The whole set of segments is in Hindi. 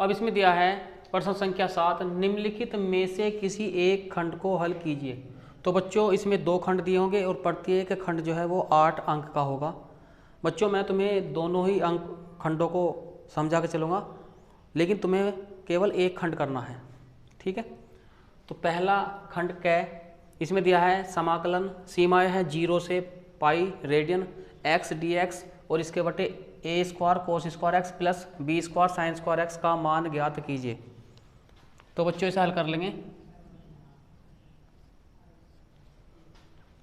अब इसमें दिया है प्रश्न संख्या 7, निम्नलिखित में से किसी एक खंड को हल कीजिए। तो बच्चों इसमें 2 खंड दिए होंगे और प्रत्येक खंड जो है वो 8 अंक का होगा। बच्चों मैं तुम्हें दोनों ही खंडों को समझा के चलूँगा, लेकिन तुम्हें केवल एक खंड करना है, ठीक है। तो पहला खंड क्या है, इसमें दिया है समाकलन, सीमाएं है 0 से पाई रेडियन x dx और इसके बटे a square cos square x plus b square sine square x का मान ज्ञात कीजिए। तो बच्चों इसे हल कर लेंगे।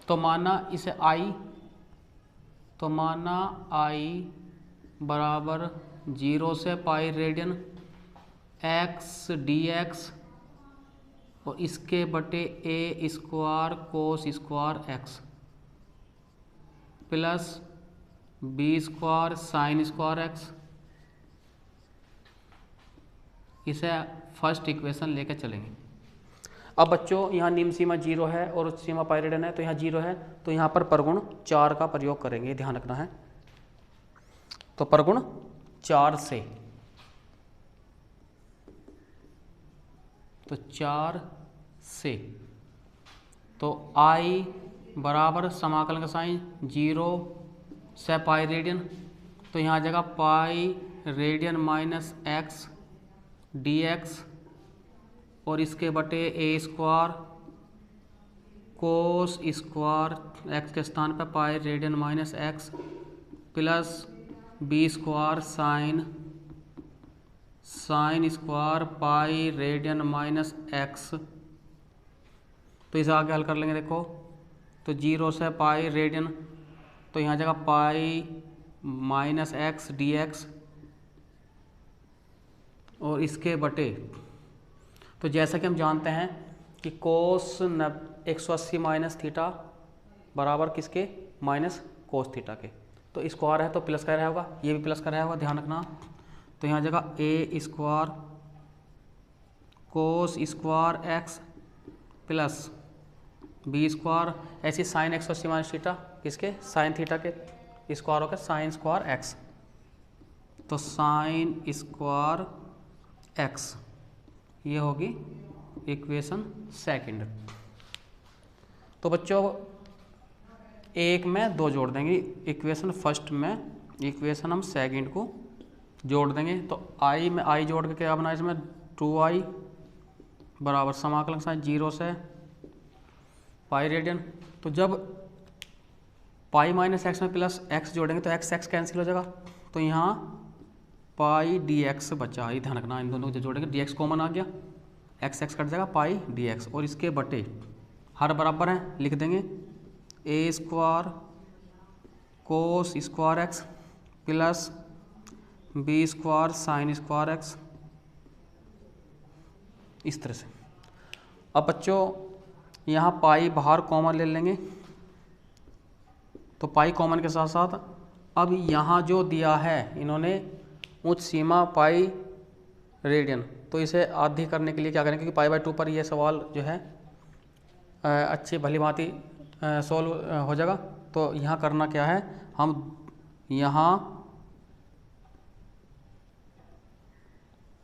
तो माना इसे i बराबर 0 से पाई रेडियन x dx और इसके बटे a square cos square x plus b square sine square x, इसे फर्स्ट इक्वेशन लेके चलेंगे। अब बच्चों यहाँ निम्न सीमा 0 है और सीमा पाई रेडियन है, तो यहाँ 0 है, तो यहाँ पर परगुण 4 का प्रयोग करेंगे, ध्यान रखना है। तो परगुण 4 से, तो 4 से, तो i बराबर समाकलन का साइन 0 से पाई रेडियन, तो यहाँ आ जाएगा pi radian minus x dx और इसके बटे a square cos square x के स्थान पर pi radian minus x plus b square sine square pi radian minus x। तो इसे आगे हल कर लेंगे। देखो तो 0 से पाई रेडियन, तो यहाँ जगह पाई माइनस x dx और इसके बटे, तो जैसा कि हम जानते हैं कि कोस 180 माइनस थीटा बराबर किसके, माइनस कोस थीटा के। तो स्क्वायर है तो प्लस का रहा होगा, ये भी प्लस का रहा होगा, ध्यान रखना। तो यहाँ जगह a square cos square x plus b square, ऐसी साइन 180 माइनस थीटा किसके, साइन थीटा के स्क्वायर होकर साइन स्क्वायर x, तो साइन स्क्वायर x, ये होगी इक्वेशन सेकंड। तो बच्चों एक में 2 जोड़ देंगे, इक्वेशन फर्स्ट में इक्वेशन हम सेकंड को जोड़ देंगे। तो i में i जोड़ के क्या बना, इसमें 2i बराबर समाकलन साइन 0 से पाई रेडियन। तो जब पाई माइनस एक्स में प्लस एक्स जोड़ेंगे तो x कैंसिल हो जाएगा, तो यहाँ पाई dx बचा, ये ध्यान रखना, इन दोनों को जोड़ेंगे dx कॉमन आ गया, x कट जाएगा पाई dx और इसके बटे हर बराबर हैं, लिख देंगे a square cos square x plus b square sine square x, इस तरह से। अब बच्चों यहाँ पाई बाहर कॉमन ले लेंगे, तो पाई कॉमन के साथ साथ अब यहाँ जो दिया है इन्होंने उच्च सीमा पाई रेडियन, तो इसे आधी करने के लिए क्या करेंगे, क्योंकि पाई बाय 2 पर यह सवाल जो है अच्छी भली भांति सॉल्व हो जाएगा। तो यहाँ करना क्या है, हम यहाँ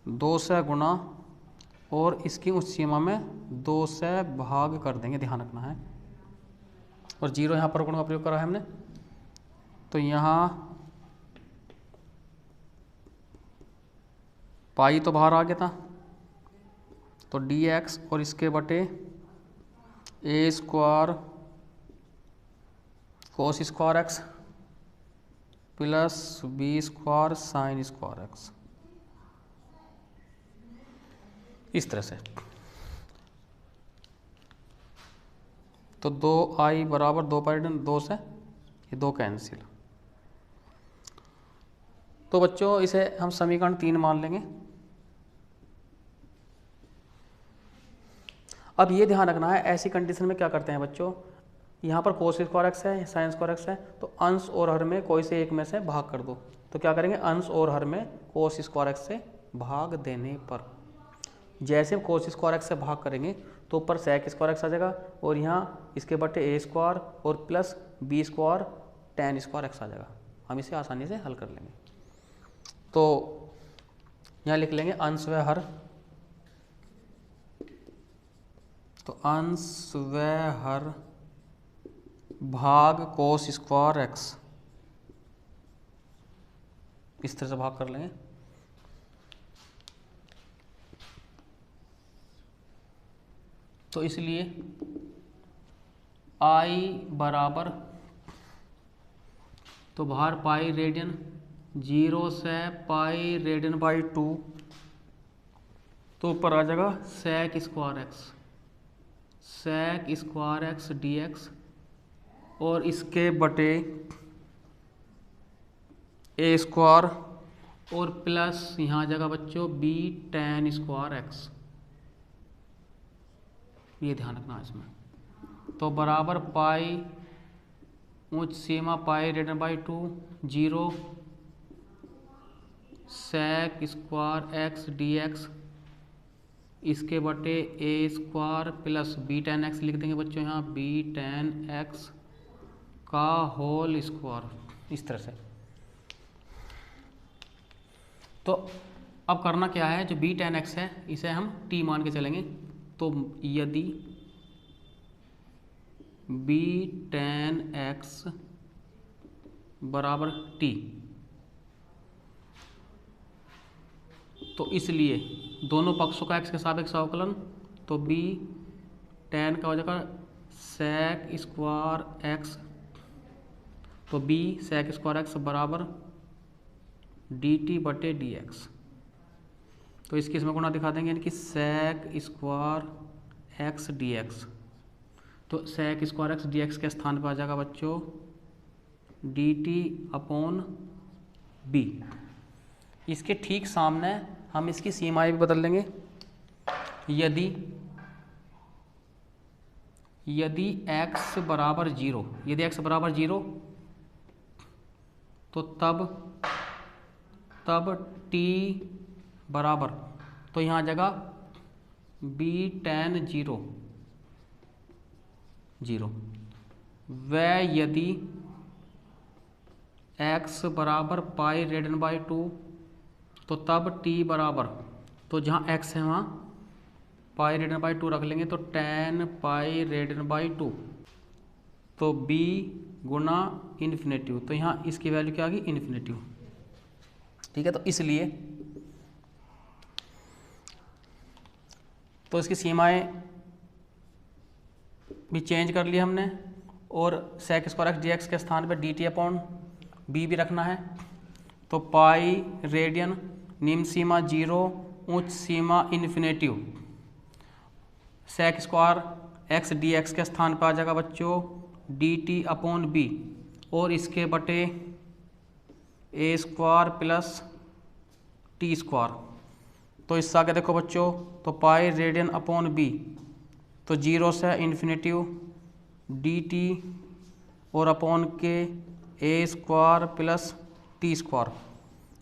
2 से गुना और इसकी उच्च सीमा में 2 से भाग कर देंगे, ध्यान रखना है। और 0 यहाँ पर गुण का प्रयोग करा है हमने, तो यहाँ पाई तो बाहर आ गया था, तो dx और इसके बटे a square cos square x plus b square sine square x, इस तरह से। तो 2i बराबर 2 पाई 2 से ये 2 कैंसिल। तो बच्चों इसे हम समीकरण 3 मान लेंगे। अब ये ध्यान रखना है, ऐसी कंडीशन में क्या करते हैं बच्चों, यहाँ पर कोस स्क्वायर एक्स है, साइन स्क्वायर एक्स है, तो अंश और हर में कोई से एक में से भाग कर दो। तो क्या करेंगे, अंश और हर में कोस स्क्वायर एक्स से भाग देने पर जैसे कोस स्क्वायर एक्स से भाग करेंगे तो ऊपर सेक स्क्वायर एक्स आ जाएगा और यहाँ इसके बटे ए स्क्वायर और plus b square tan square x आ जाएगा। हम इसे आसानी से हल कर लेंगे। तो यहाँ लिख लेंगे अंश व हर, तो अंश व हर भाग कोस स्क्वायर एक्स, इस तरह से भाग कर लेंगे। तो इसलिए आई बराबर, तो बाहर पाई रेडियन 0 से पाई रेडियन बाई 2, तो ऊपर आ जाएगा sec square x, sec square x d x, और इसके बटे ए स्क्वायर, और प्लस यहाँ आ जाएगा बच्चों बी टेन स्क्वायर एक्स, ये ध्यान रखना इसमें। तो बराबर पाई उच्च सीमा pi radian by 2 0 sec square x d x, इसके बटे a square plus b tan x लिख देंगे बच्चों यहाँ, बी टेन एक्स का होल स्क्वायर, इस तरह से। तो अब करना क्या है, जो बी टेन एक्स है इसे हम टी मान के चलेंगे। तो यदि बी टेन एक्स बराबर टी, तो इसलिए दोनों पक्षों का एक्स के सापेक्ष अवकलन, तो बी टेन का हो जाएगा सेक स्क्वायर एक्स, तो बी सेक स्क्वायर एक्स बराबर डी टी बटे डी एक्स। तो इसकी इसमें गुणा दिखा देंगे, यानी कि sec square x d x, तो sec square x d x के स्थान पर आ जाएगा बच्चों डी टी अपॉन बी। इसके ठीक सामने हम इसकी सीमाएं भी बदल लेंगे। यदि x बराबर 0, यदि x बराबर 0, तो तब t बराबर, तो यहाँ आ जाएगा बी टेन 0 0। व यदि x बराबर पाई रेडियन बाई 2, तो तब t बराबर, तो जहाँ x है वहाँ पाई रेडियन बाई 2 रख लेंगे, तो टेन पाई रेडियन बाई 2, तो b गुना इन्फिनेटिव, तो यहाँ इसकी वैल्यू क्या आ गई, इन्फिनेटिव। ठीक है, तो इसलिए तो इसकी सीमाएं भी चेंज कर ली हमने, और sec square x d x के स्थान पर डी टी अपॉन बी भी रखना है। तो पाई रेडियन निम्न सीमा 0 उच्च सीमा infinitive, sec square x d x के स्थान पर आ जाएगा बच्चों डी टी अपॉन बी, और इसके बटे a square plus t square. तो इससे आगे देखो बच्चों, तो पाई रेडियन अपॉन बी, तो 0 से इन्फिनेटिव डी टी और अपॉन के a square plus t square,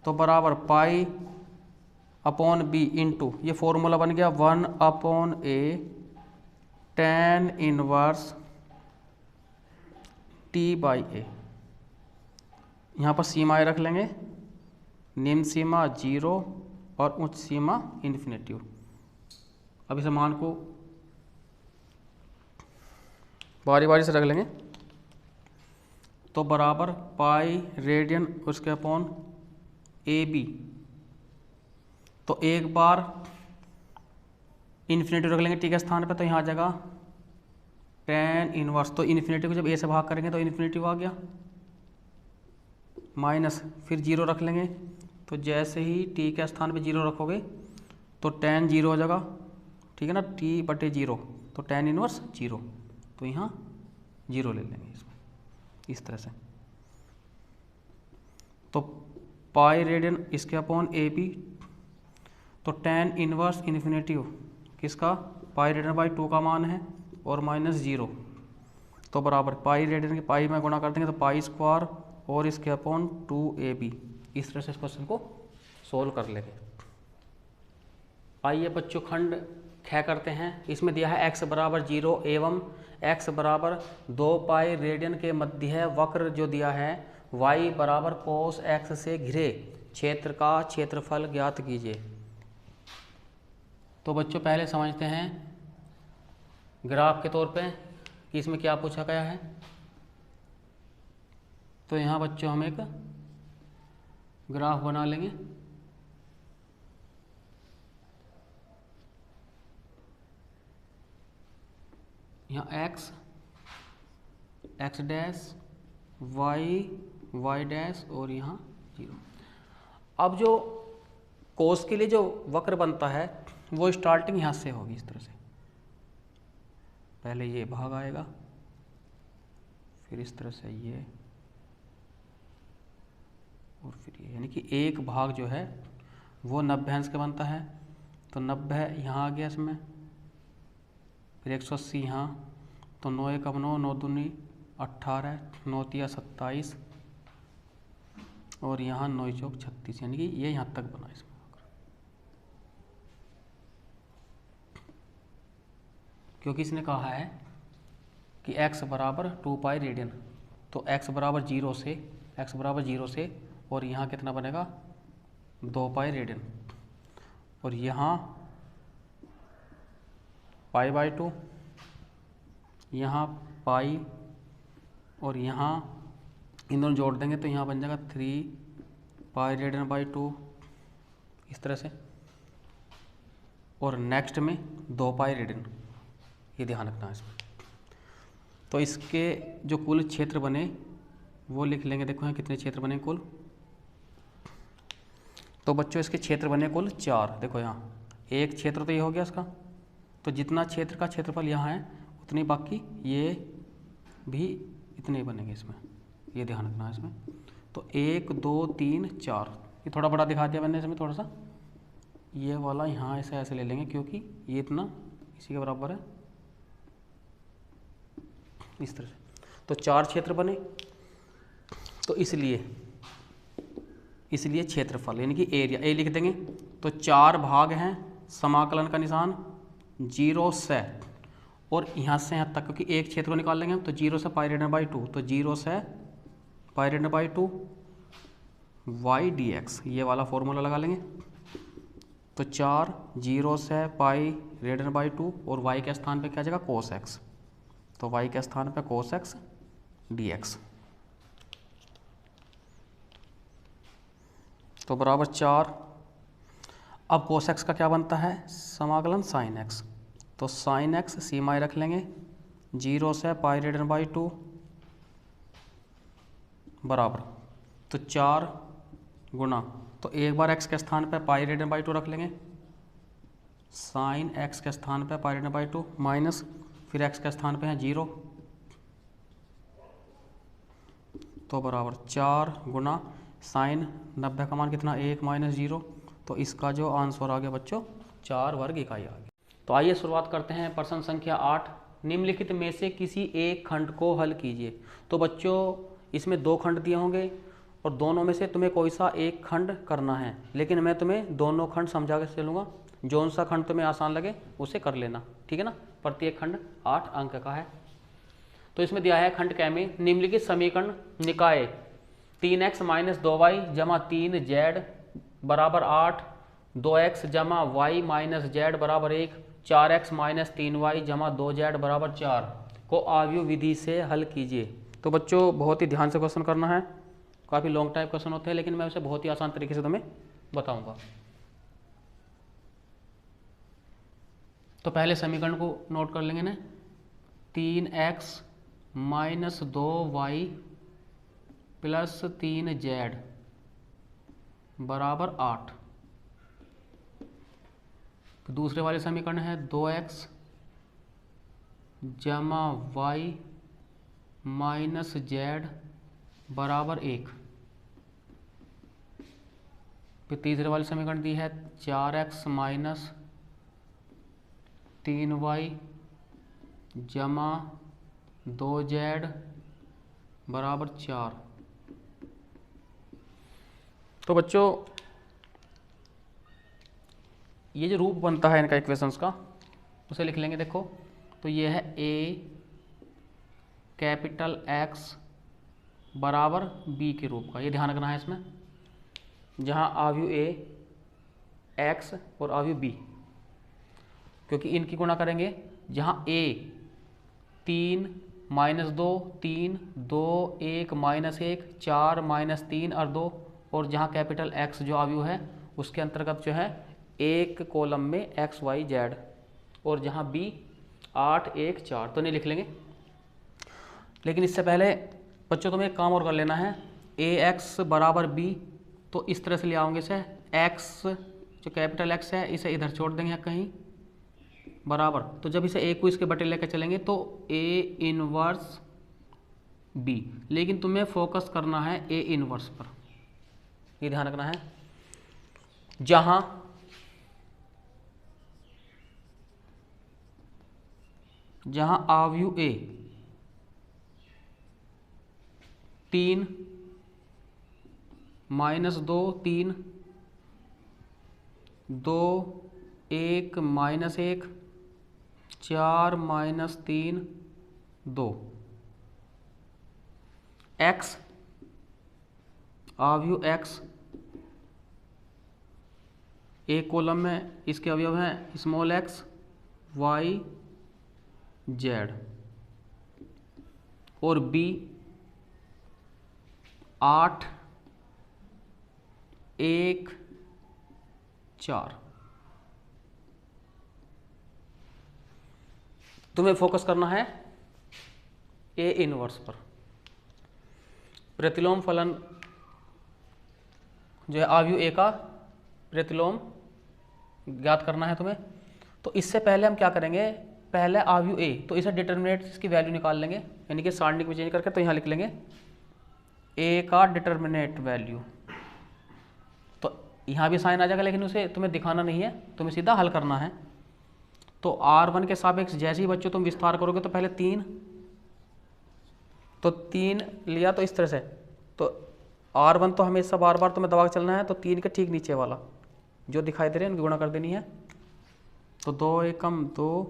तो बराबर पाई अपॉन बी इंटू, ये फॉर्मूला बन गया 1 upon a tan inverse t by a. यहाँ पर सीमाएं रख लेंगे, निम्न सीमा 0 और उच्च सीमा इन्फिनेटिव। अब इस मान को बारी बारी से रख लेंगे। तो बराबर पाई रेडियन उसके अपॉन ए बी, तो एक बार इन्फिनेटिव रख लेंगे टी के स्थान पे, तो यहाँ आ जाएगा टेन इनवर्स, तो इन्फिनेटिव को जब ए से भाग करेंगे तो इन्फिनेटिव आ गया, माइनस फिर 0 रख लेंगे, तो जैसे ही टी के स्थान पे 0 रखोगे तो टेन 0 हो जाएगा। ठीक है ना, टी बटे 0, तो टेन इनवर्स 0, तो यहाँ 0 ले लेंगे इसमें, इस तरह से। तो पाई रेडियन इसके अपॉन ए बी, तो टेन इनवर्स इन्फिनेटिव किसका, पाई रेडियन बाई 2 का मान है, और माइनस 0, तो बराबर पाई रेडियन की पाई में गुणा कर देंगे, तो पाई स्क्वायर और इसके अपॉन 2ab। इस तरह से इस क्वेश्चन को सोल्व कर लेंगे। आइए बच्चों खंड ख करते हैं। इसमें दिया है x बराबर 0 एवं x बराबर 2 पाई रेडियन के मध्य वक्र जो दिया है y बराबर cos x से घिरे क्षेत्र का क्षेत्रफल ज्ञात कीजिए। तो बच्चों पहले समझते हैं ग्राफ के तौर पे कि इसमें क्या पूछा गया है। तो यहाँ बच्चों हम एक ग्राफ बना लेंगे। यहाँ x x dash y dash और यहाँ 0। अब जो कोस के लिए जो वक्र बनता है वो स्टार्टिंग यहाँ से होगी इस तरह से। पहले ये भाग आएगा, फिर इस तरह से ये, और फिर ये, यानी कि एक भाग जो है वो 90 अंश का बनता है। तो 90 यहाँ आ गया इसमें, फिर 180 यहाँ, तो 9 एकम 9, 9 दूनी 18, 9 तिया 27 और यहाँ 9 चौक 36, यानी कि ये यहाँ तक बना इसमें। क्योंकि इसने कहा है कि x बराबर 2 पाई रेडियन, तो x बराबर 0 से और यहाँ कितना बनेगा 2 पाई रेडियन, और यहाँ पाई बाई 2, यहाँ पाई, और यहाँ इन दोनों जोड़ देंगे तो यहाँ बन जाएगा 3 पाई रेडियन बाई 2 इस तरह से, और नेक्स्ट में 2 पाई रेडियन, ये ध्यान रखना है इसमें। तो इसके जो कुल क्षेत्र बने वो लिख लेंगे। देखो यहाँ कितने क्षेत्र बने कुल। तो बच्चों इसके क्षेत्र बने कुल 4। देखो यहाँ एक क्षेत्र तो ये हो गया इसका, तो जितना क्षेत्र का क्षेत्रफल यहाँ है उतनी बाकी ये भी इतने बनेंगे इसमें, ये ध्यान रखना है इसमें। तो 1 2 3 4, ये थोड़ा बड़ा दिखा दिया मैंने इसमें थोड़ा सा, ये वाला यहाँ ऐसे ले लेंगे क्योंकि ये इतना इसी के बराबर है इस तरह से। तो 4 क्षेत्र बने, तो इसलिए क्षेत्रफल यानी कि एरिया ए लिख देंगे। तो 4 भाग हैं, समाकलन का निशान 0 से, और यहाँ से यहाँ तक, क्योंकि एक क्षेत्र को निकाल लेंगे हम, तो 0 से पाई रेडियन बाई 2, तो 0 से pi radian by 2 y d x, ये वाला फॉर्मूला लगा लेंगे। तो 4 0 से पाई रेडियन बाई 2 और वाई के स्थान पे क्या आ जाएगा कोस एक्स, तो y के स्थान पे कोस एक्स डी एक्स, तो बराबर 4। अब कोस एक्स का क्या बनता है समाकलन साइन एक्स, तो साइन एक्स सीमाएं रख लेंगे 0 से पाई रेडियन बाई 2 बराबर, तो 4 गुना, तो एक बार x के स्थान पे पाई रेडियन बाई 2 रख लेंगे, साइन x के स्थान पे पाई रेडियन बाई 2 माइनस, फिर x के स्थान पे है 0, तो बराबर 4 गुना साइन 90 का मान कितना 1 माइनस 0, तो इसका जो आंसर आ गया बच्चों 4 वर्ग इकाई आ गई। तो आइए शुरुआत करते हैं प्रश्न संख्या 8। निम्नलिखित में से किसी एक खंड को हल कीजिए। तो बच्चों इसमें 2 खंड दिए होंगे और दोनों में से तुम्हें कोई सा एक खंड करना है, लेकिन मैं तुम्हें दोनों खंड समझा के चलूँगा, जौन सा खंड तुम्हें आसान लगे उसे कर लेना, ठीक है ना। प्रत्येक खंड 8 अंक का है। तो इसमें दिया है खंड क में निम्नलिखित समीकरण निकाय 3x माइनस 2y जमा 3z बराबर 8, 2x जमा y माइनस z बराबर 1, 4x माइनस 3y जमा 2z बराबर 4 को आव्यूह विधि से हल कीजिए। तो बच्चों बहुत ही ध्यान से क्वेश्चन करना है, काफ़ी लॉन्ग टाइप क्वेश्चन होते हैं, लेकिन मैं उसे बहुत ही आसान तरीके से तुम्हें बताऊंगा। तो पहले समीकरण को नोट कर लेंगे ना, 3x minus 2y plus 3z बराबर 8। तो दूसरे वाले समीकरण है 2x जमा y माइनस z बराबर 1। फिर तीसरे वाले समीकरण दी है 4x माइनस 3y जमा 2z बराबर 4। तो बच्चों ये जो रूप बनता है इनका इक्वेशंस का उसे लिख लेंगे। देखो तो ये है a कैपिटल X बराबर b के रूप का, ये ध्यान रखना है इसमें, जहाँ आव्यूह a x और आव्यूह b। क्योंकि इनकी गुणा करेंगे। जहाँ a 3 माइनस 2 3 2 1 माइनस 1 4 माइनस 3 और 2, और जहाँ कैपिटल X जो अवयव है उसके अंतर्गत जो है एक कॉलम में x y z, और जहाँ b 8 1 4, तो नहीं लिख लेंगे। लेकिन इससे पहले बच्चों तुम्हें एक काम और कर लेना है। ax बराबर b, तो इस तरह से ले आओगे इसे, x जो कैपिटल X है इसे इधर छोड़ देंगे कहीं बराबर। तो जब इसे a को इसके बटे लेकर चलेंगे तो a इनवर्स b, लेकिन तुम्हें फोकस करना है a इनवर्स पर, ये ध्यान रखना है। जहां अवयव a 3 minus 2 3 2 1 minus 1 4 minus 3 2, x अवयव x एक कॉलम में इसके अवयव हैं स्मॉल x y z, और b 8 1 4। तुम्हें फोकस करना है a इनवर्स पर। प्रतिलोम फलन जो है अवयव a का प्रतिलोम ज्ञात करना है तुम्हें। तो इससे पहले हम क्या करेंगे, पहले अवयव a, तो इसे डिटर्मिनेंट की वैल्यू निकाल लेंगे, यानी कि सारणिक में चेंज करके तो यहाँ लिख लेंगे a का डिटर्मिनेंट वैल्यू। तो यहाँ भी साइन आ जाएगा, लेकिन उसे तुम्हें दिखाना नहीं है, तुम्हें सीधा हल करना है। तो r1 के सापेक्ष जैसे ही बच्चों तुम विस्तार करोगे तो पहले 3, तो 3 लिया तो इस तरह से, तो r1 तो हमेशा बार बार तुम्हें दबा के चलना है, तो 3 के ठीक नीचे वाला जो दिखाई दे रहे हैं उनकी गुणा कर देनी है। तो 2 एकम 2,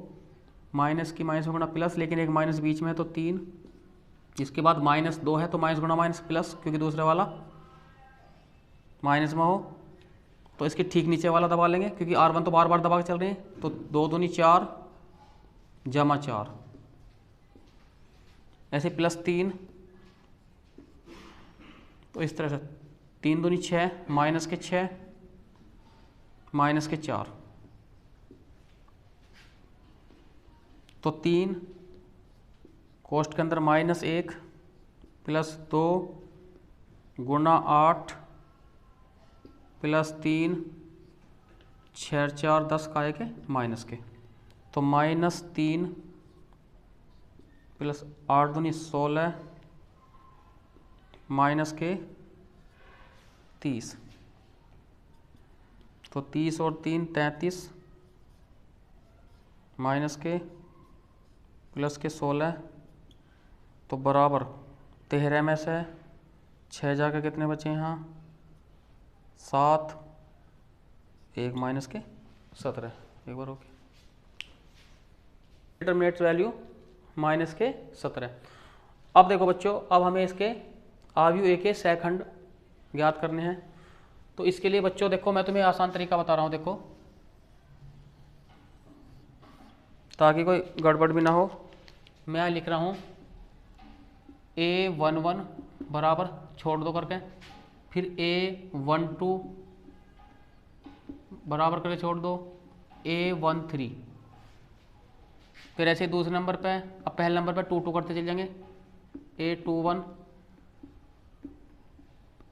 माइनस की माइनस में गुणा प्लस, लेकिन एक माइनस बीच में है तो 3, इसके बाद माइनस 2 है तो माइनस गुणा माइनस प्लस, क्योंकि दूसरे वाला माइनस में हो, तो इसके ठीक नीचे वाला दबा लेंगे, क्योंकि r1 तो बार बार दबा के चल रहे हैं। तो 2 दूनी 4 जमा 4, ऐसे प्लस 3, तो इस तरह से 3 दूनी 6 माइनस के 6 माइनस के 4, तो 3 कोष्ठ के अंदर माइनस 1 प्लस 2 गुणा 8 प्लस 3 6 4 10 का के माइनस के, तो माइनस 3 प्लस 8 दूनी 16 माइनस के 30, तो 30 और 3 33 माइनस के प्लस के 16, तो बराबर 13 में से 6 जाकर कितने बचे यहाँ 7, 1 माइनस के 17, एक बार ओके। डिटरमिनेट वैल्यू माइनस के 17। अब देखो बच्चों, अब हमें इसके अवयव a के सहखंड ज्ञात करने हैं। तो इसके लिए बच्चों देखो, मैं तुम्हें आसान तरीका बता रहा हूँ, देखो ताकि कोई गड़बड़ भी ना हो। मैं यहाँ लिख रहा हूँ a11 बराबर छोड़ दो करके, फिर a12 बराबर करके छोड़ दो a13, फिर ऐसे दूसरे नंबर पे, अब पहले नंबर पे 2 2 करते चल जाएंगे, a21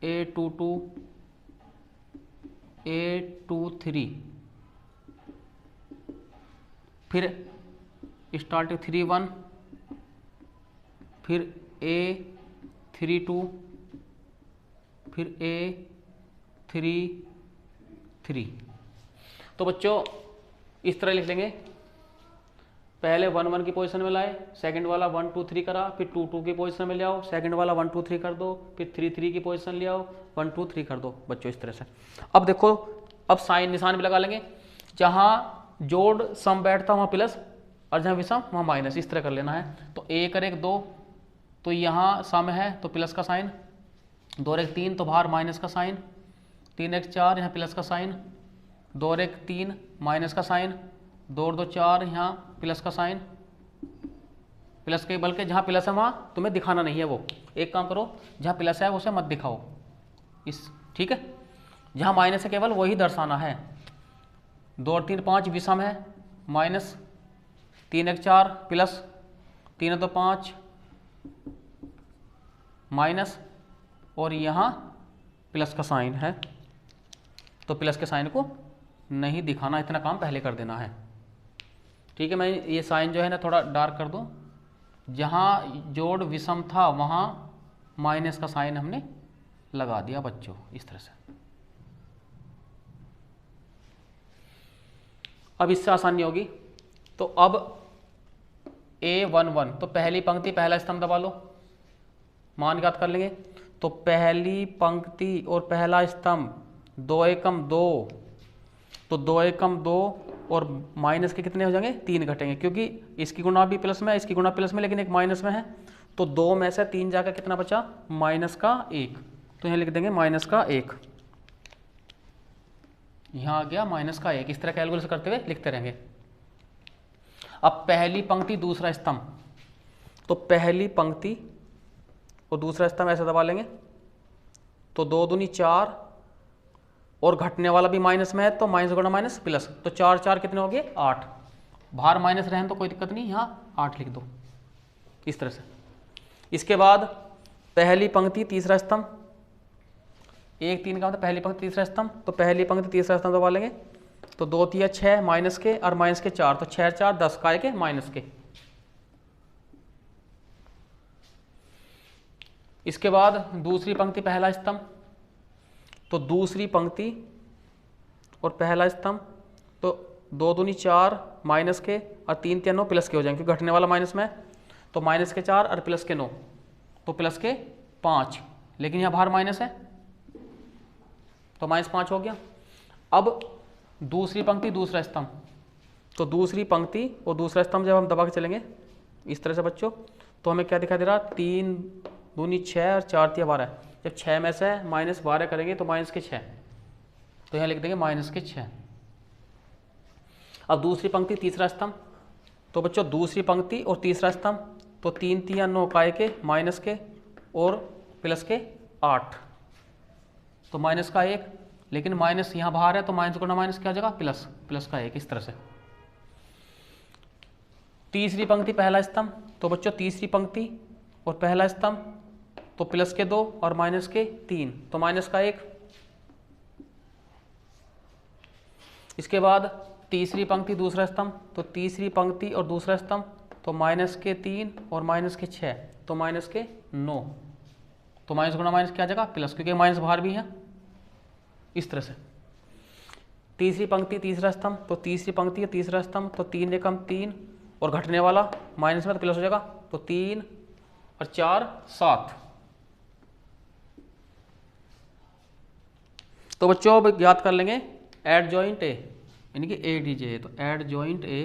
a22 a23, फिर स्टार्टिंग 31, फिर a32, फिर a33। तो बच्चों इस तरह लिख लेंगे, पहले 1 1 की पोजीशन में लाए, सेकंड वाला 1 2 3 करा, फिर 2 2 की पोजीशन में ले आओ, सेकंड वाला 1 2 3 कर दो, फिर 3 3 की पोजीशन ले आओ, 1 2 3 कर दो बच्चों, इस तरह से। अब देखो, अब साइन निशान भी लगा लेंगे, जहाँ जोड़ सम बैठता वहाँ प्लस, और जहाँ विषम वहाँ माइनस, इस तरह कर लेना है। तो 1 और 1 2, तो यहाँ सम है तो प्लस का साइन, 2 और 1 3 तो बाहर माइनस का साइन, 3 और 1 4 यहाँ प्लस का साइन, 2 और 1 3 माइनस का साइन, 2 और 2 4, यहाँ प्लस का साइन, प्लस के, बल्कि जहाँ प्लस है वहाँ तुम्हें दिखाना नहीं है। वो एक काम करो, जहाँ प्लस है उसे मत दिखाओ इस, ठीक है। जहाँ माइनस है केवल वही दर्शाना है। 2 और 3 5 विषम है, माइनस 3 1 4 प्लस 3 2 5 माइनस, और यहाँ प्लस का साइन है, तो प्लस के साइन को नहीं दिखाना, इतना काम पहले कर देना है, ठीक है। मैं ये साइन जो है ना थोड़ा डार्क कर दूँ। जहाँ जोड़ विषम था वहाँ माइनस का साइन हमने लगा दिया बच्चों, इस तरह से। अब इससे आसानी होगी। तो अब A11, तो पहली पंक्ति पहला स्तंभ दबा लो, मान ज्ञात कर लेंगे। तो पहली पंक्ति और पहला स्तंभ 2 एकम 2, तो 2 एकम 2 और माइनस के कितने हो जाएंगे, 3 घटेंगे, क्योंकि इसकी गुणा भी प्लस में है, इसकी गुणा प्लस में, लेकिन एक माइनस में है। तो 2 में से 3 जाकर कितना बचा, माइनस का 1, तो यहाँ लिख देंगे माइनस का 1, यहाँ आ गया माइनस का 1। इस तरह कैलकुलेशन करते हुए लिखते रहेंगे। अब पहली पंक्ति दूसरा स्तंभ, तो पहली पंक्ति और दूसरा स्तंभ ऐसे दबा लेंगे। तो 2 दूनी 4 और घटने वाला भी माइनस में है, तो माइनस गुणा माइनस प्लस, तो 4 4 कितने हो गए, 8। बाहर माइनस रहें तो कोई दिक्कत नहीं, यहाँ 8 लिख दो, इस तरह से। इसके बाद पहली पंक्ति तीसरा स्तंभ, 1 3 का मतलब पहली पंक्ति तीसरा स्तंभ, तो पहली पंक्ति तीसरा स्तंभ दबा लेंगे। तो 2 3 6 माइनस के और माइनस के 4, तो 6 4 10 का के माइनस के। इसके बाद दूसरी पंक्ति पहला स्तंभ, तो दूसरी पंक्ति और पहला स्तंभ, तो 2 दूनी 4 माइनस के और 3 3 9 प्लस के हो जाएंगे, क्योंकि घटने वाला माइनस में है। तो माइनस के 4 और प्लस के 9, तो प्लस के 5, लेकिन यहाँ बाहर माइनस है तो -5 हो गया। अब दूसरी पंक्ति दूसरा स्तंभ, तो दूसरी पंक्ति और दूसरा स्तंभ जब हम दबा के चलेंगे इस तरह से बच्चों, तो हमें क्या दिखाई दे रहा, 3 दूनी 6 और 4 3 12। जब 6 में से -12 करेंगे तो माइनस के 6, तो यहाँ लिख देंगे माइनस के 6। अब दूसरी पंक्ति तीसरा स्तंभ, तो बच्चों दूसरी पंक्ति और तीसरा स्तंभ, तो 3 3 9 काय के माइनस के और प्लस के 8, तो माइनस का 1, लेकिन माइनस यहाँ बाहर है तो माइनस गुणा माइनस क्या हो जाएगा, प्लस, प्लस का 1, इस तरह से। तीसरी पंक्ति पहला स्तंभ, तो बच्चों तीसरी पंक्ति और पहला स्तंभ, तो प्लस के 2 और माइनस के 3, तो माइनस का 1। इसके बाद तीसरी पंक्ति दूसरा स्तंभ, तो तीसरी पंक्ति और दूसरा स्तंभ, तो माइनस के 3 और माइनस के 6, तो माइनस के 9, तो माइनस गुणा माइनस क्या आ जाएगा, प्लस, क्योंकि माइनस बाहर भी है, इस तरह से। तीसरी पंक्ति तीसरा स्तंभ, तो तीसरी पंक्ति और तीसरा स्तंभ, तो 3 एकम 3 और घटने वाला माइनस में तो प्लस हो जाएगा, तो 3 और 4 7। तो बच्चों अब याद कर लेंगे एड जॉइंट ए, यानी कि ADJ, तो एड जॉइंट ए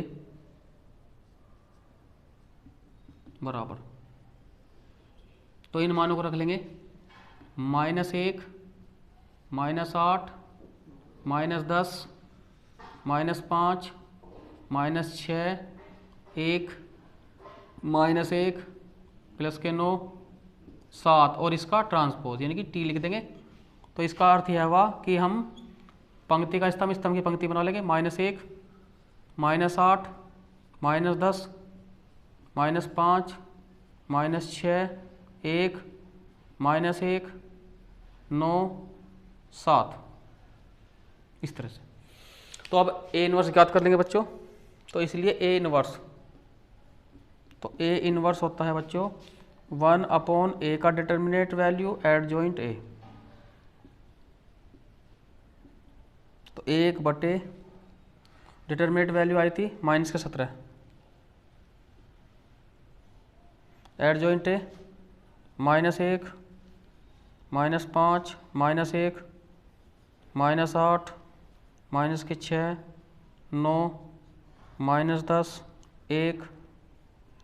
बराबर, तो इन मानों को रख लेंगे -1 -8 -10 -5 -6 1 -1 प्लस के 9 7, और इसका ट्रांसपोज यानी कि T लिख देंगे। तो इसका अर्थ यह हुआ कि हम पंक्ति का स्तंभ स्तंभ की पंक्ति बना लेंगे, -1 -8 -10 -5 -6 1 -1 9 7, इस तरह से। तो अब A इनवर्स ज्ञात कर लेंगे बच्चों, तो इसलिए A इनवर्स, तो A इनवर्स होता है बच्चों 1/A का determinant value adjoint A, तो 1 बटे डिटर्मिनेट वैल्यू आई थी -17, एड जॉइंट A -1 -5 -1 -8 -6 9 -10 1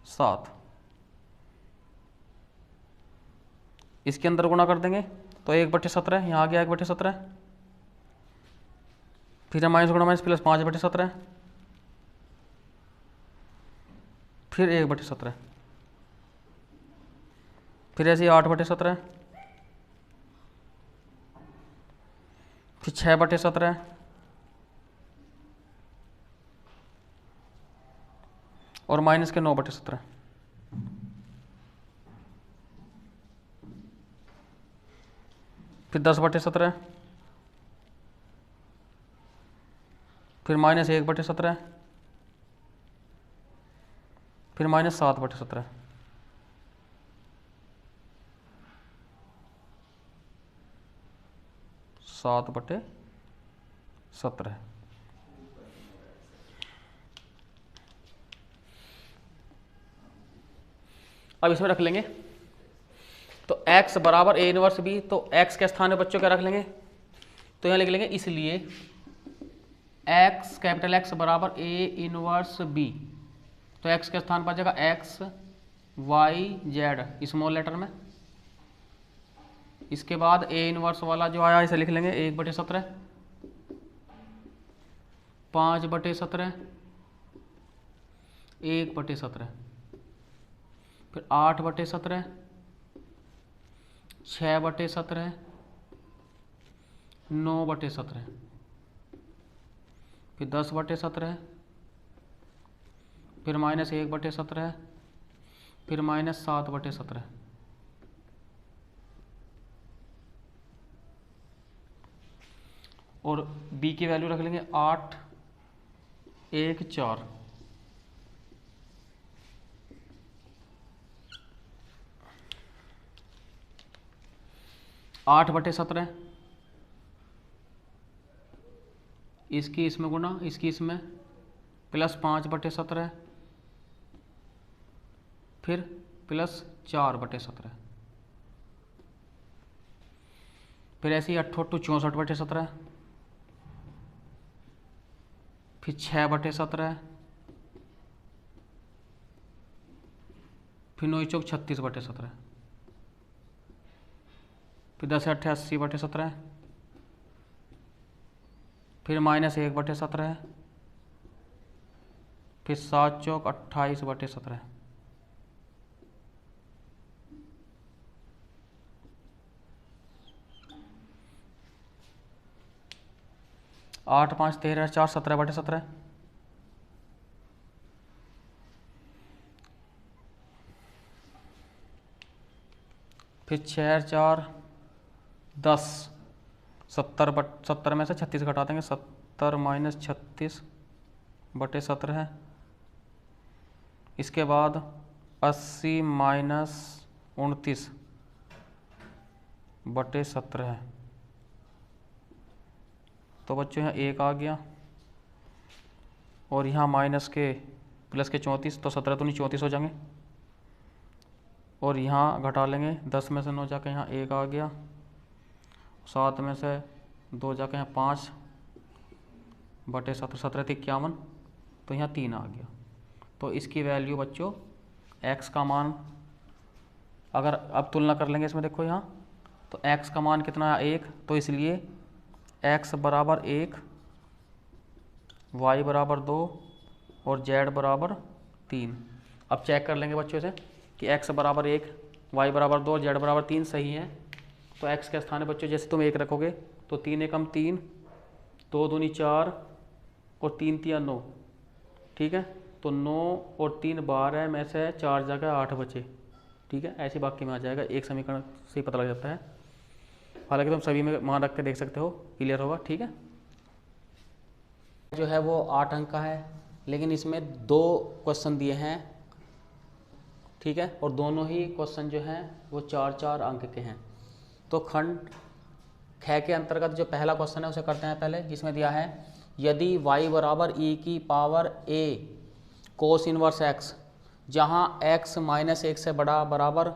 7, इसके अंदर गुणा कर देंगे, तो 1/17, यहाँ आ गया 1/17, फिर माइनस गुणा माइनस प्लस 5/17, फिर 1/17, फिर ऐसे ही 8/17, फिर 6/17, और माइनस के 9/17, फिर 10/17, फिर -1/17, फिर -7/17, (7/17). अब इसमें रख लेंगे तो x बराबर a इनवर्स b, तो x के स्थान में बच्चों क्या रख लेंगे, तो यहाँ लिख लेंगे इसलिए x कैपिटल X बराबर a इनवर्स b, तो x के स्थान पर आ जाएगा x y z small letter में। इसके बाद a इनवर्स वाला जो आया इसे लिख लेंगे 1/17, 5/17, 1/17, फिर 8/17, 6/17, 9/17, फिर 10/17, फिर -1/17, फिर -7/17, और b की वैल्यू रख लेंगे 8, 1, 4। आठ बटे 17, इसकी इसमें गुना, इसकी इसमें, प्लस 5/17, फिर प्लस 4/17, फिर ऐसे ही 8 8 64/17, फिर 6/17, फिर 9 चौक 36/17, फिर 10 8 80/17, फिर -1/17, फिर 7 चौक 28/17, 8 5 13 4 17/17, फिर 6 4 10, 70 में से 36 घटा देंगे, 70 - 36/17, इसके बाद 80 - 29/17, तो बच्चों यहाँ 1 आ गया, और यहाँ माइनस के प्लस के 34, तो 17 तो नहीं 34 हो जाएंगे, और यहाँ घटा लेंगे 10 में से 9 जाके यहाँ 1 आ गया, 7 में से 2 जाके यहाँ 5/17, 17 × 51, तो यहाँ 3 आ गया। तो इसकी वैल्यू बच्चों x का मान, अगर अब तुलना कर लेंगे इसमें, देखो यहाँ तो x का मान कितना है 1, तो इसलिए x बराबर 1, y बराबर 2 और z बराबर 3। अब चेक कर लेंगे बच्चों से कि x बराबर 1, y बराबर 2 और z बराबर 3 सही है। तो x के स्थान में बच्चों जैसे तुम 1 रखोगे तो 3 एकम 3, 2 दूनी 4 और 3 तिया 9, ठीक है। तो 9 और 3 12 में से 4 जगह 8 बचे, ठीक है। ऐसे बाकी में आ जाएगा, एक समीकरण से ही पता लग जाता है। हालांकि तुम सभी में मान रख के देख सकते हो, क्लियर होगा, ठीक है। जो है वो 8 अंक का है, लेकिन इसमें 2 क्वेश्चन दिए हैं, ठीक है, और दोनों ही क्वेश्चन जो हैं वो 4-4 अंक के हैं। तो खंड ख के अंतर्गत जो पहला क्वेश्चन है उसे करते हैं पहले, जिसमें दिया है यदि y बराबर e⁴ कोस इनवर्स x, जहाँ x -1 से बड़ा बराबर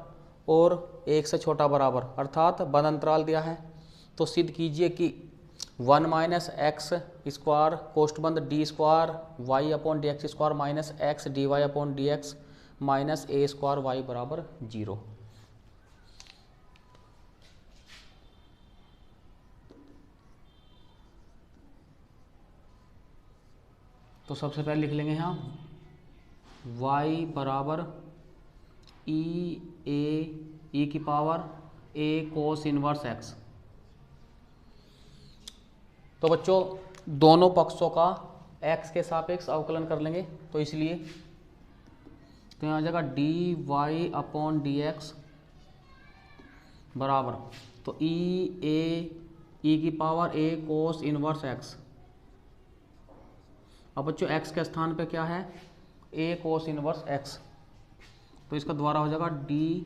और 1 से छोटा बराबर, अर्थात बंद अंतराल दिया है, तो सिद्ध कीजिए कि 1 - x² कोष्ठबंध d² y/dx² minus x dy/dx minus a² y बराबर 0। तो सबसे पहले लिख लेंगे यहाँ y बराबर e की power a cos inverse x। तो बच्चों दोनों पक्षों का x के सापेक्ष अवकलन कर लेंगे, तो इसलिए तो यहाँ आ जाएगा d y upon d x बराबर, तो ई की power a cos inverse x। अब बच्चों x के स्थान पे क्या है, a कोस इनवर्स x, तो इसका द्वारा हो जाएगा d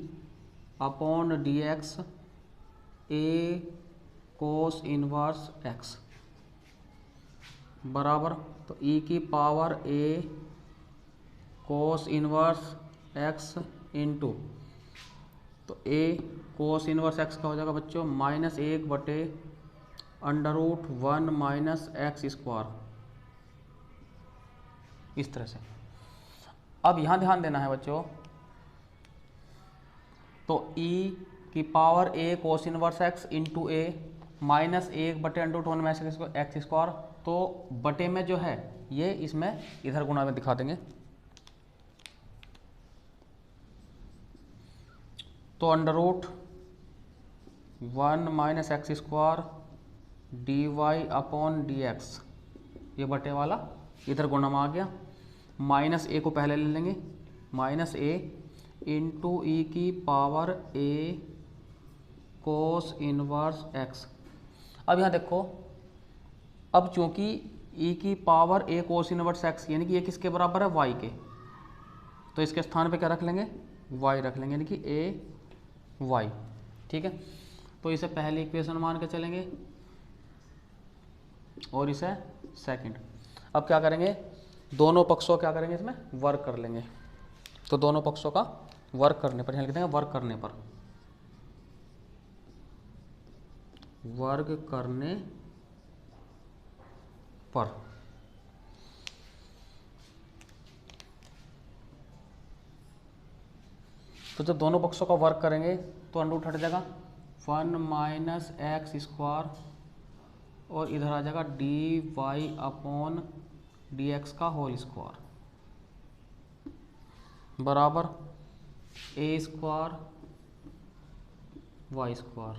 upon d x a cos inverse x बराबर, तो e की power a cos inverse x into, तो a कोस इनवर्स x का हो जाएगा बच्चों -1/√1 माइनस एक्स स्क्वायर, इस तरह से। अब यहाँ ध्यान देना है बच्चों, तो e की power a cos inverse x into a -1/√1 minus x square, तो बटे में जो है ये इसमें इधर गुणा में दिखा देंगे, तो √1 minus x square d y upon d x, ये बटे वाला इधर गुणा में आ गया, माइनस ए को पहले ले लेंगे, माइनस ए इंटू ई की पावर ए कोस इनवर्स एक्स। अब यहाँ देखो, अब चूंकि ई की पावर ए कोस इनवर्स एक्स यानी कि ये किसके बराबर है, वाई के, तो इसके स्थान पे क्या रख लेंगे, वाई रख लेंगे, यानी कि ए वाई। ठीक है, तो इसे पहले इक्वेशन मान के चलेंगे और इसे सेकंड। अब क्या करेंगे, दोनों पक्षों क्या करेंगे, इसमें वर्क कर लेंगे, तो दोनों पक्षों का वर्क करने पर, यहाँ लिख देंगे वर्क करने पर, वर्ग करने पर, तो जब दोनों पक्षों का वर्क करेंगे तो अंडर हट जाएगा 1 माइनस एक्स स्क्वायर, और इधर आ जाएगा d y upon d x का होल स्क्वायर बराबर ए स्क्वायर वाई स्क्वायर,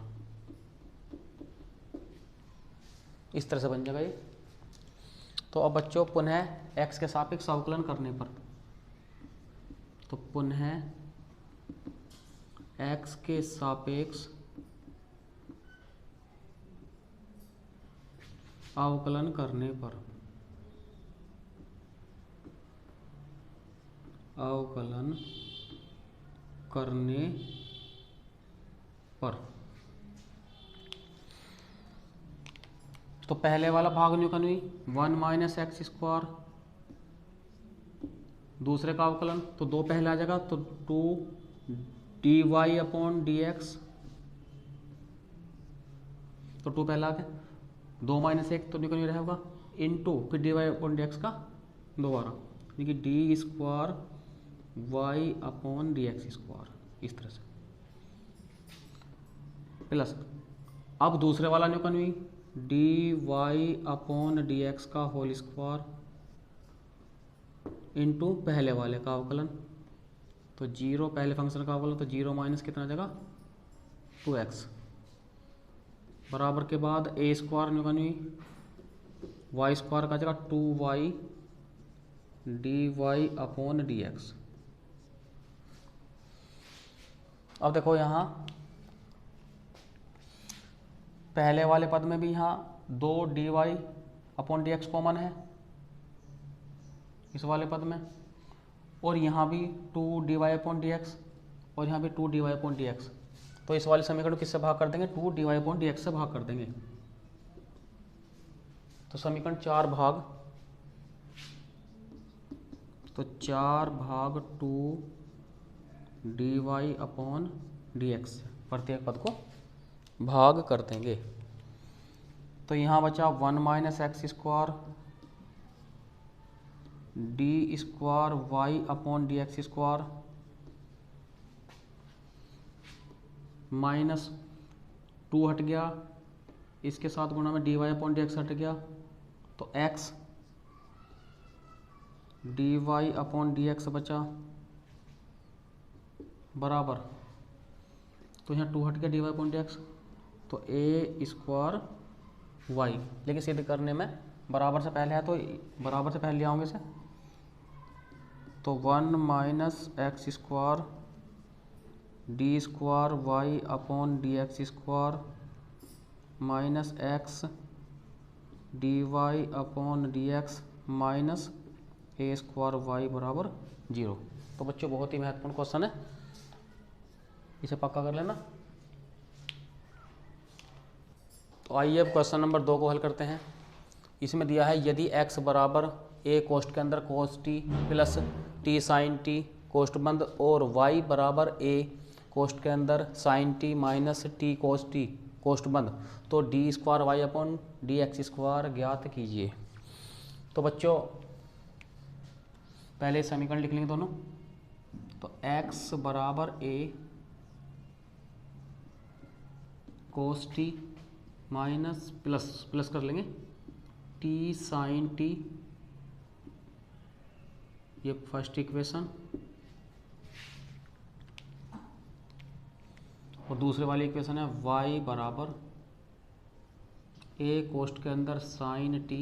इस तरह से बन जाएगा ये। तो अब बच्चों पुनः x के सापेक्ष अवकलन करने पर, तो पुनः x के सापेक्ष अवकलन करने पर, अवकलन करने पर, तो पहले वाला भाग न्यूकन हुई 1 माइनस एक्स स्क्वायर, दूसरे का अवकलन तो दो पहले आ जाएगा, तो 2 d y upon d x, तो 2 पहला आ गया, 2 माइनस 1 तो न्यूकन ही रहेगा, इनटू फिर d y upon d x का दोबारा, यानी कि d square y upon d x square, इस तरह से प्लस, अब दूसरे वाला न्यूकन हुई d y upon d x का होल स्क्वायर इंटू पहले वाले का अवकलन, तो 0 पहले फंक्शन का अवकलन, तो 0 माइनस कितना जगह 2x बराबर के बाद ए स्क्वायर न्यूकन हुई वाई स्क्वायर का जगह 2y d y upon d x. अब देखो यहाँ पहले वाले पद में भी यहाँ 2 d y upon d x common है इस वाले पद में, और यहाँ भी 2 d y upon d x, और यहाँ भी 2 d y upon d x, तो इस वाले समीकरण को किससे भाग कर देंगे, 2 d y upon d x से भाग कर देंगे, तो समीकरण 4 भाग, तो 4 भाग 2 d y upon d x, प्रत्येक पद को भाग कर देंगे, तो यहाँ बचा 1 minus x square d square y upon d x square minus 2 हट गया, इसके साथ गुणा में d y upon d x हट गया, तो x d y upon d x बचा बराबर, तो यहाँ 2 हट गया d y upon d x, तो ए स्क्वायर वाई, लेकिन सिद्ध करने में बराबर से पहले है तो बराबर से पहले ले आओगे इसे, तो 1 minus x square d square y upon d x square minus x d y upon d x minus a square y बराबर 0। तो बच्चों बहुत ही महत्वपूर्ण क्वेश्चन है, इसे पक्का कर लेना। तो आइए अब क्वेश्चन नंबर 2 को हल करते हैं। इसमें दिया है यदि x बराबर a कोष्ट के अंदर cos t plus t sine t कोष्ट बंद और y बराबर a कोष्ट के अंदर sine t minus t cos t कोष्ट बंद, तो d square y upon d x square ज्ञात कीजिए। तो बच्चों पहले समीकरण लिख लेंगे दोनों, तो x बराबर a cos t minus plus कर लेंगे टी साइन टी, ये फर्स्ट इक्वेशन, और दूसरे वाली इक्वेशन है y बराबर a कोष्ट के अंदर sign T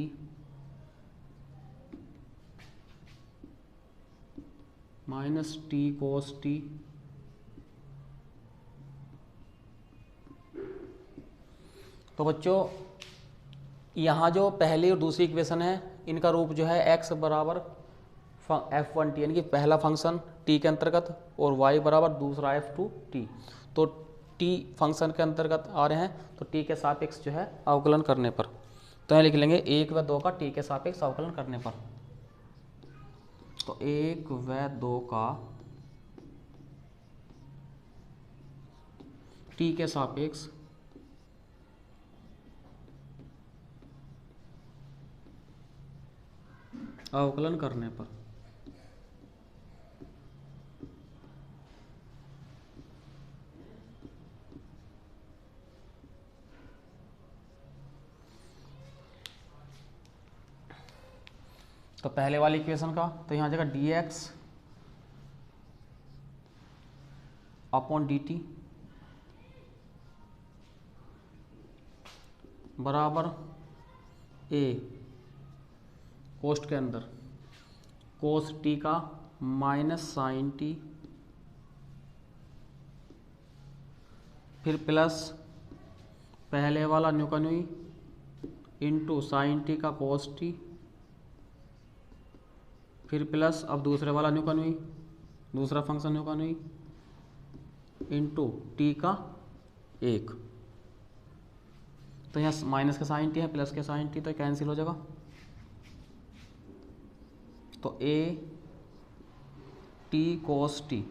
minus T cos T. तो बच्चों यहाँ जो पहली और दूसरी इक्वेशन है इनका रूप जो है x बराबर f1t यानी कि पहला फंक्शन t के अंतर्गत और y बराबर दूसरा f2t, तो t फंक्शन के अंतर्गत आ रहे हैं, तो t के सापेक्ष जो है अवकलन करने पर, तो यहाँ लिख लेंगे 1 व 2 का t के सापेक्ष अवकलन करने पर, तो 1 व 2 का t के सापेक्ष अवकलन करने पर, तो पहले वाली इक्वेशन का तो यहाँ आ जाएगा D x upon d t बराबर ए कोष्ट के अंदर कोस टी का माइनस साइन टी, फिर प्लस पहले वाला न्यू का न्यू इंटू साइन टी का कोस टी, फिर प्लस अब दूसरे वाला न्यू का न्यू दूसरा फंक्शन न्यू का न्यू इंटू टी का 1, तो यहाँ माइनस का साइन टी है प्लस के साइन टी, तो कैंसिल हो जाएगा, तो ए टी कोस टी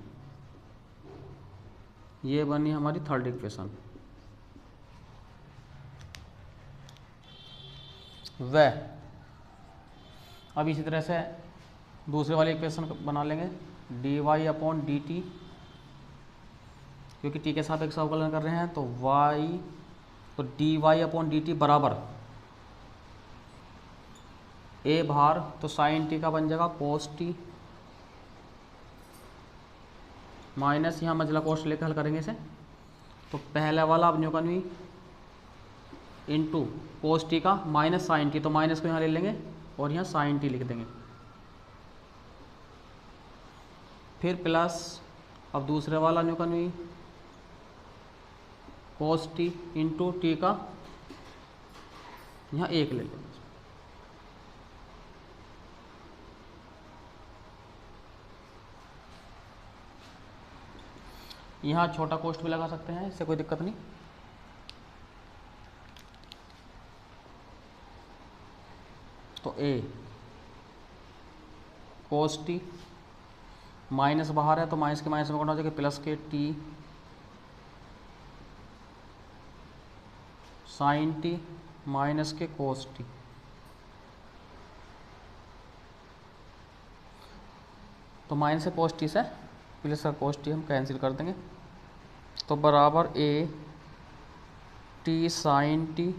ये बनी हमारी थर्ड इक्वेशन। वह अब इसी तरह से दूसरे वाली इक्वेशन बना लेंगे d y upon d t, क्योंकि टी के साथ एक अवकलन कर रहे हैं, तो वाई तो d y upon d t बराबर ए भार तो साइन टी का बन जाएगा कोस टी माइनस यहाँ मझला कोष्ट लेकर हल करेंगे इसे, तो पहला वाला अब न्यू का न्यू इंटू कोस टी का माइनस साइन टी, तो माइनस को यहाँ ले लेंगे और यहाँ साइन टी लिख देंगे, फिर प्लस अब दूसरे वाला न्यू का new cos t into T का यहाँ 1 ले लेंगे, यहाँ छोटा कोष्ट भी लगा सकते हैं, इससे कोई दिक्कत नहीं। तो ए कोस टी माइनस बाहर है तो माइनस के माइनस में करना हो जाएगा प्लस के टी साइन टी माइनस के कोस टी, तो माइनस से कोस टी से प्लस का कोस टी हम कैंसिल कर देंगे, तो बराबर ए टी साइन टी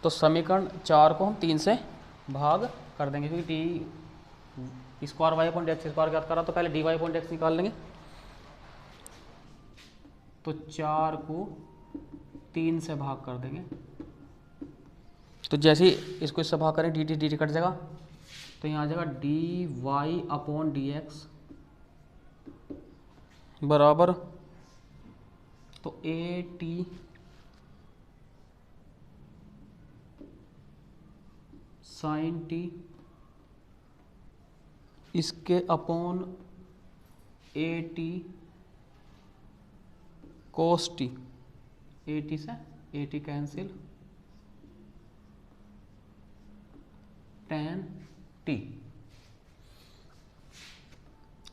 तो समीकरण 4 को हम 3 से भाग कर देंगे, क्योंकि d square y upon d x square ज्ञात करा तो पहले d y upon d x निकाल लेंगे। तो 4 को 3 से भाग कर देंगे, तो जैसे ही इसको इससे भाग करें डी टी कट जाएगा, तो यहाँ आ जाएगा d y upon d x बराबर, तो ए टी साइन टी इसके upon a t cos t, a t से a t cancel, tan t.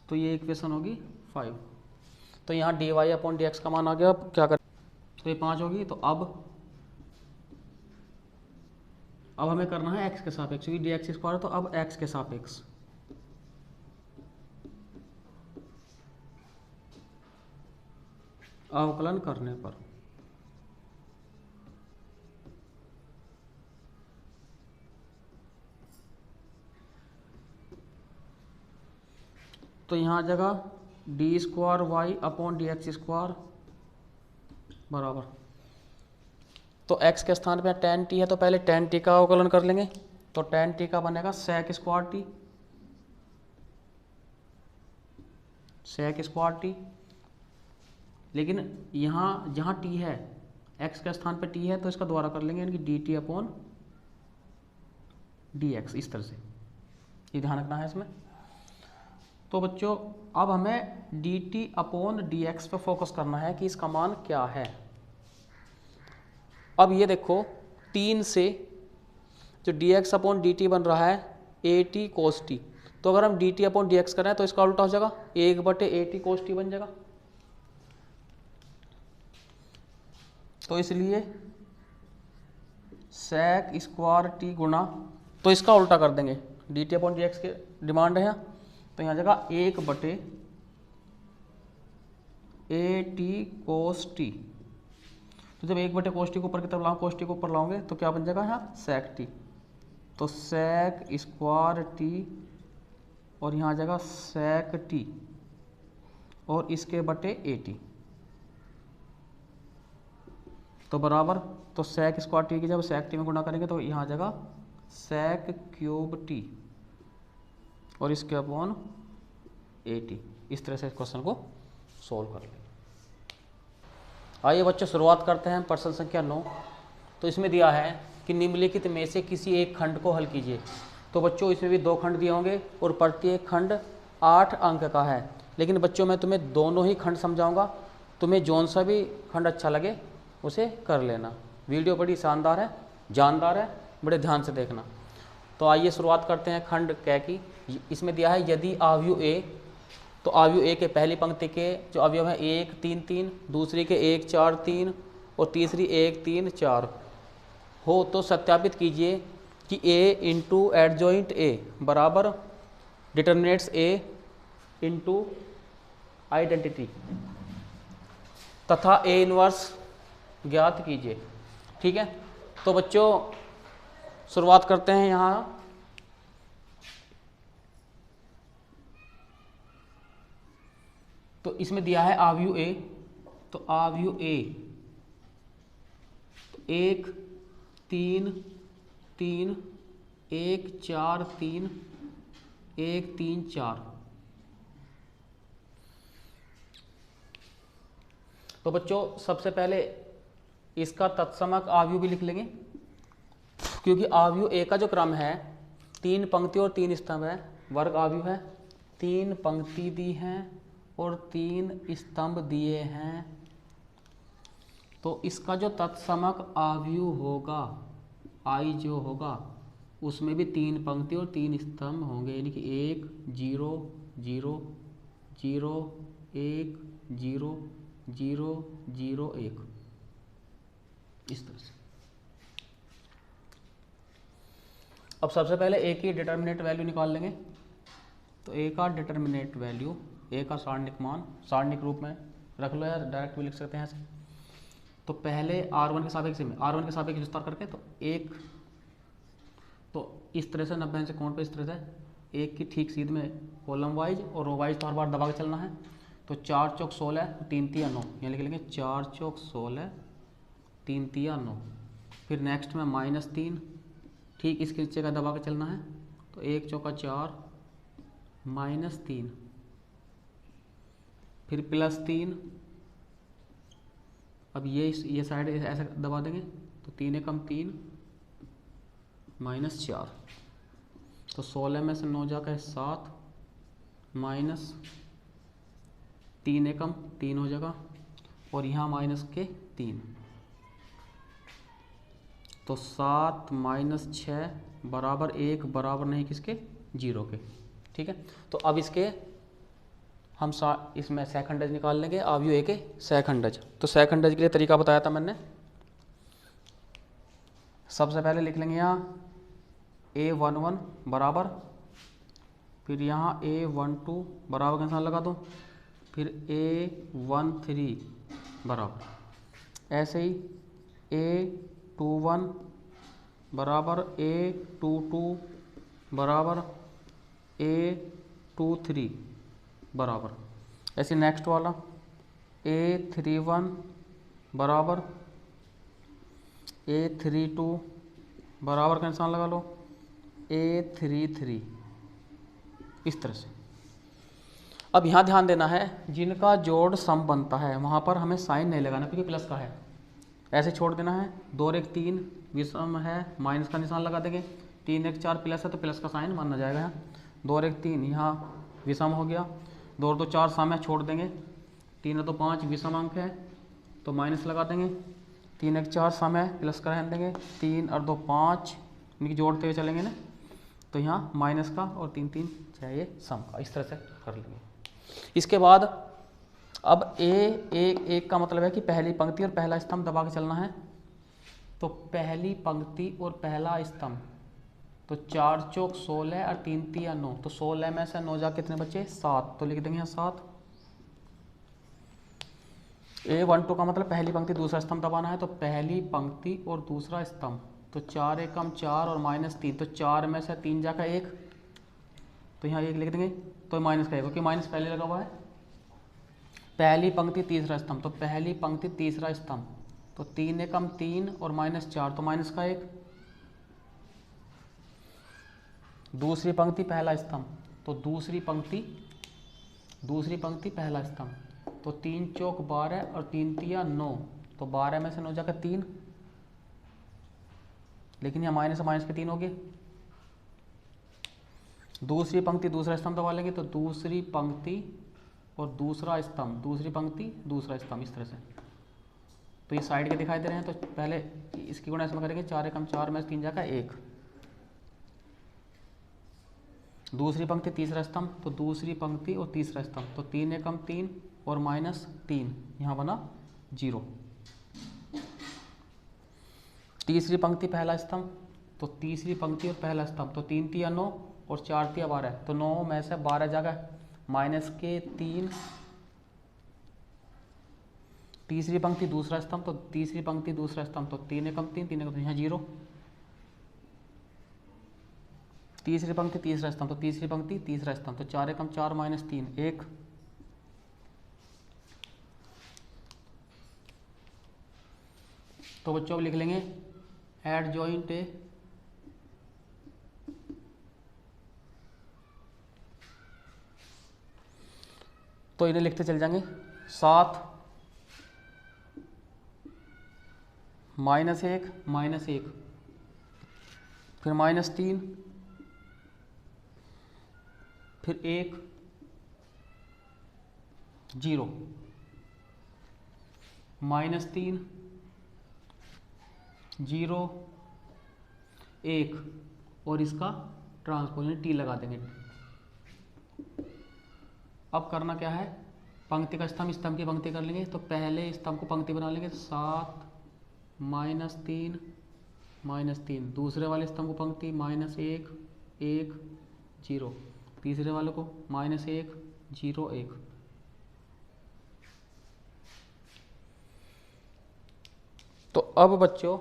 तो ये इक्वेशन होगी 5। तो यहाँ d y upon d x का मान आ गया। अब क्या करें, तो ये 5 होगी। तो अब हमें करना है x के सापेक्ष, क्योंकि डी एक्स स्क्वायर, तो अब x के सापेक्ष अवकलन करने पर तो यहाँ आ जाएगा d square y upon d x square बराबर, तो x के स्थान पे tan t है, तो पहले tan t का अवकलन कर लेंगे। तो tan t का बनेगा sec square t, sec square t। लेकिन यहाँ जहाँ t है, x के स्थान पे t है, तो इसका द्वारा कर लेंगे, यानी कि dt अपॉन dx, इस तरह से। ये ध्यान रखना है इसमें। तो बच्चों अब हमें dt अपॉन dx पे फोकस करना है कि इसका मान क्या है। अब ये देखो 3 से जो dx अपॉन dt बन रहा है at cos t, तो अगर हम dt अपॉन dx करें तो इसका उल्टा हो जाएगा, 1/at cos t बन जाएगा। तो इसलिए sec स्क्वायर t गुना, तो इसका उल्टा कर देंगे, dt अपॉन dx के डिमांड है, तो यहाँ जगह 1/at cos t। तो जब 1/cos t को ऊपर की तरफ लाऊं, cos t को ऊपर लाओगे तो क्या बन जाएगा यहाँ sec t। तो sec स्क्वायर t और यहाँ आ जाएगा sec t और इसके बटे at, तो बराबर, तो sec स्क्वायर t की जब sec t में गुणा करेंगे तो यहाँ आ जाएगा sec क्यूब t और इसके अपॉन at। इस तरह से इस क्वेश्चन को सॉल्व कर लेंगे। आइए बच्चों शुरुआत करते हैं प्रश्न संख्या 9। तो इसमें दिया है कि निम्नलिखित में से किसी एक खंड को हल कीजिए। तो बच्चों इसमें भी 2 खंड दिए होंगे और प्रत्येक खंड 8 अंक का है, लेकिन बच्चों मैं तुम्हें दोनों ही खंड समझाऊंगा, तुम्हें जौन सा भी खंड अच्छा लगे उसे कर लेना। वीडियो बड़ी शानदार है, जानदार है, बड़े ध्यान से देखना। तो आइए शुरुआत करते हैं खंड क की। इसमें दिया है यदि अवयव ए, तो अवयव ए के पहली पंक्ति के जो अवयव है 1 3 3, दूसरी के 1 4 3 और तीसरी 1 3 4 हो, तो सत्यापित कीजिए कि a इंटू एडजॉइंट a बराबर डिटर्मिनेट्स a इंटू आइडेंटिटी तथा a इनवर्स ज्ञात कीजिए। ठीक है, तो बच्चों शुरुआत करते हैं। यहाँ तो इसमें दिया है अवयव ए, तो अवयव ए 1 3 3 1 4 3 1 3 4। तो बच्चों सबसे पहले इसका तत्समक अवयव भी लिख लेंगे, क्योंकि अवयव ए का जो क्रम है 3 पंक्ति और 3 स्तंभ है, वर्ग अवयव है, 3 पंक्ति दी हैं और 3 स्तंभ दिए हैं। तो इसका जो तत्समक अवयव होगा आई जो होगा उसमें भी 3 पंक्ति और 3 स्तंभ होंगे, यानी कि 1 0 0 0 1 0 0 0 1, इस तरह से। अब सबसे पहले ए की डिटर्मिनेट वैल्यू निकाल लेंगे। तो ए का डिटर्मिनेट वैल्यू, ए का सारणिक मान सारणिक रूप में रख लो, या डायरेक्ट भी लिख सकते हैं ऐसे। तो पहले R1 के सापेक्ष में R1 के सापेक्ष विस्तार करके तो एक, तो इस तरह से 90 से कोण पे इस तरह से एक की ठीक सीध में कॉलम वाइज और रो वाइज तो हर बार दबा के चलना है। तो 4 चौक 16, 3 तिया 9, यहाँ लिख लेंगे 4 चौक 16, 3 तिया 9। फिर नेक्स्ट में -3, ठीक इसके नीचे का दबा के चलना है। तो 1 चौका 4, -3, फिर +3। अब ये साइड ऐसा दबा देंगे तो 3 एकम 3, -4। तो 16 में से 9 जाकर 7, -3 एकम 3 हो जाएगा, और यहाँ -3। तो 7 - 6 बराबर 1, बराबर नहीं किसके, 0 के। ठीक है, तो अब इसके हम इसमें सेकंडज निकाल लेंगे, अवयव ए के सेकंडज। तो सेकंडज के लिए तरीका बताया था मैंने। सबसे पहले लिख लेंगे यहाँ A11 बराबर, फिर यहाँ A12 बराबर का निशान लगा दो, फिर A13 बराबर, ऐसे ही A21 बराबर A22 बराबर A23 बराबर, ऐसे नेक्स्ट वाला A31 बराबर A32 बराबर का निशान लगा लो A33, इस तरह से। अब यहाँ ध्यान देना है, जिनका जोड़ सम बनता है वहाँ पर हमें साइन नहीं लगाना क्योंकि प्लस का है, ऐसे छोड़ देना है। 2 और 1 3 विषम है, माइनस का निशान लगा देंगे। 3 1 4 प्लस है तो प्लस का साइन माना जाएगा यहाँ। 2 और 1 3 यहाँ विषम हो गया, 2 और 2 4 सम है, छोड़ देंगे। 3 और 2 5 विषम अंक है तो माइनस लगा देंगे। 3 1 4 सम है, प्लस का रहने देंगे। 3 और 2 5, इनकी जोड़ते हुए चलेंगे ना, तो यहाँ माइनस का और 3 3 चाहिए सम का, इस तरह से कर लेंगे। इसके बाद अब एक का मतलब है कि पहली पंक्ति और पहला स्तंभ दबा के चलना है। तो पहली पंक्ति और पहला स्तंभ, तो 4 चौक 16 और 3 तिया 9, तो 16 में से 9 जा कितने बचे, 7, तो लिख देंगे यहाँ 7। A12 का मतलब पहली पंक्ति दूसरा स्तंभ दबाना है, तो पहली पंक्ति और दूसरा स्तंभ, तो 4 एकम 4 और -3, तो 4 में से 3 जाकर 1, तो यहाँ 1 लिख देंगे, तो माइनस का 1 क्योंकि माइनस पहले लगा हुआ है। पहली पंक्ति तीसरा स्तंभ, तो पहली पंक्ति तीसरा स्तंभ, तो 3 एकम 3 और -4, तो माइनस का 1। दूसरी पंक्ति पहला स्तंभ, तो दूसरी पंक्ति पहला स्तंभ, तो 3 चौक 12 और 3 तिया 9, तो 12 में से 9 जाकर 3, लेकिन यहाँ माइनस के 3 हो गए। दूसरी पंक्ति दूसरा स्तंभ दबा लेंगे, तो दूसरी पंक्ति और दूसरा स्तंभ, दूसरी पंक्ति दूसरा स्तंभ, इस तरह से। तो ये साइड के दिखाई दे रहे हैं, तो पहले इसकी गुणा इसमें करेंगे, 4 एकम 4 में से 3 जाकर 1। दूसरी पंक्ति तीसरा स्तंभ, तो दूसरी पंक्ति और तीसरा स्तंभ, तो 3 एकम 3 और -3, यहाँ बना 0। तीसरी पंक्ति पहला स्तंभ, तो तीसरी पंक्ति और पहला स्तंभ, तो 3 तिया 9 और 4 तिया 12, तो 9 में से 12 जाकर -3। तीसरी पंक्ति दूसरा स्तंभ, तो तीसरी पंक्ति दूसरा स्तंभ, तो 3 एकम 3, 3 एकम, यहाँ 0। तीसरी पंक्ति तीसरा स्तंभ, तो तीसरी पंक्ति तीसरा स्तंभ, तो 4 एकम 4 -3, 1। तो बच्चों लिख लेंगे एडजॉइंट ए, तो इन्हें लिखते चल जाएंगे। 7 -1 -1, फिर -3, फिर 1 0, -3 0 1, और इसका ट्रांसपोज टी लगा देंगे। अब करना क्या है, पंक्ति का स्तंभ स्तंभ की पंक्ति कर लेंगे। तो पहले स्तंभ को पंक्ति बना लेंगे, 7 -3 -3, दूसरे वाले स्तंभ को पंक्ति -1 1 0, तीसरे वाले को -1 0 1। तो अब बच्चों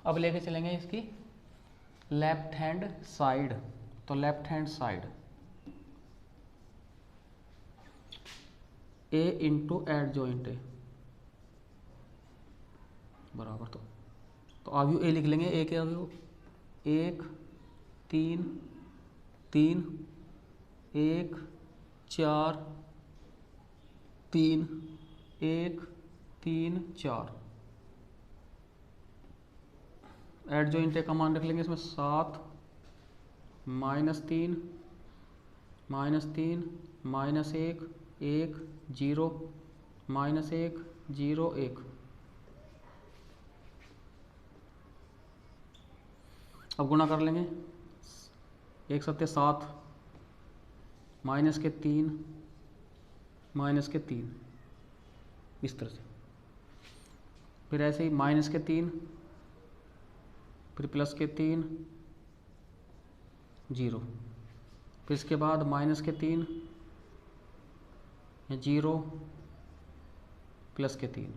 अब लेके चलेंगे इसकी लेफ्ट हैंड साइड। तो left hand side A into adjoint A बराबर, तो आव्यू ए लिख लेंगे। ए के आव्यू 1 3 3 1 4 3 1 3 4। एडजॉइंट ए का मान रख लेंगे इसमें 7 -3 -3 -1 1 0 -1 0 1। अब गुणा कर लेंगे। 1 7 7 -3 -3 इस तरह से। फिर ऐसे ही -3 फिर +3 0। फिर इसके बाद -3 0 +3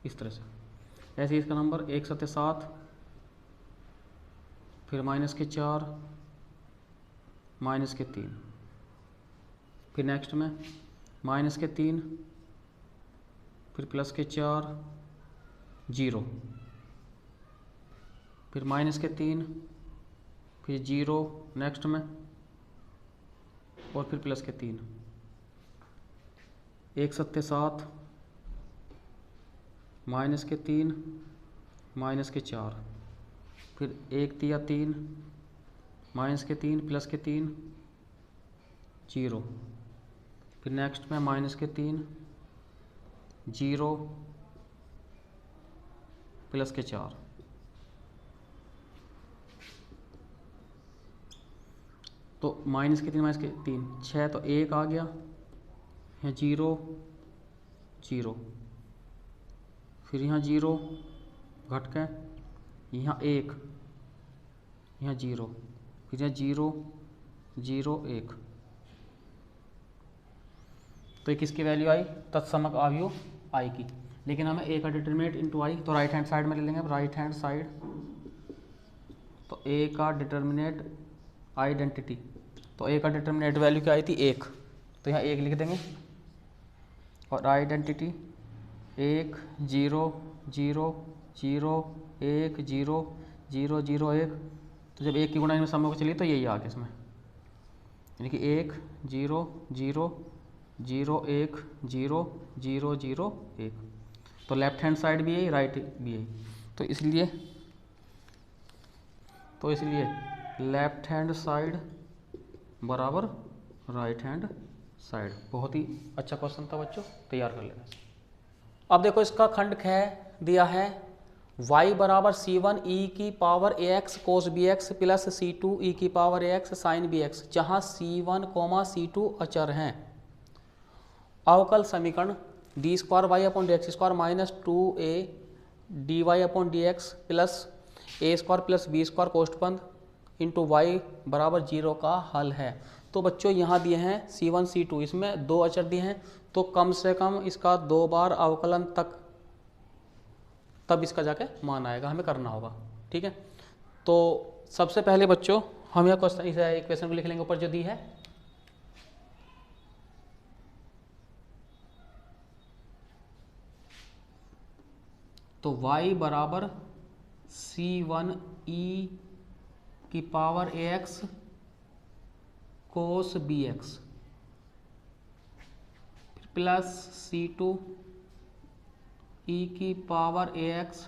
इस तरह से। ऐसे ही इसका नंबर 1 7 7 फिर -4 -3। फिर नेक्स्ट में -3 फिर +4 0 फिर -3 फिर 0 नेक्स्ट में और फिर +3। 1 7 7 -3 -4 फिर 1 3 3 -3 +3 0 फिर नेक्स्ट में -3 0 +4। तो -3 6 तो 1 आ गया, यहाँ 0 0 फिर यहाँ 0 घट के यहाँ 1 यहाँ 0 फिर यहाँ 0 0 1। तो किसकी वैल्यू आई? तत्समक आव्यूह आई की। लेकिन हमें ए का डिटरमिनेंट इंटू आई, तो राइट हैंड साइड में ले लेंगे। राइट हैंड साइड तो ए का डिटरमिनेंट आइडेंटिटी, तो ए का डिटरमिनेंट वैल्यू क्या आई थी? 1, तो यहाँ 1 लिख देंगे। और आइडेंटिटी 1 0 0 0 1 0 0 0 1। तो जब 1 की गुणा में समूह चली तो यही आ गया इसमें, यानी कि 1 0 0 0 1 0 0 0 1। तो लेफ्ट हैंड साइड भी यही, राइट भी यही। तो इसलिए लेफ्ट हैंड साइड बराबर राइट हैंड साइड। बहुत ही अच्छा क्वेश्चन था बच्चों, तैयार कर लेना। अब देखो इसका खंड ख दिया है y बराबर c1 e की power ax cos bx plus c2 e की पावर ax sin bx, जहाँ c1 c2 अचर हैं। अवकल समीकरण d square y upon d x square minus 2a dy upon d x plus a square plus b square कोष्ठबंध इंटू वाई बराबर 0 का हल है। तो बच्चों यहाँ दिए हैं c1 c2, इसमें 2 अचर दिए हैं, तो कम से कम इसका 2 बार अवकलन तब इसका जाके मान आएगा, हमें करना होगा। ठीक है, तो सबसे पहले बच्चों हम यह क्वेश्चन इस इक्वेशन को लिख लेंगे ऊपर जो दी है। तो y बराबर c1 e की पावर ax कोस bx प्लस c2 e की पावर ax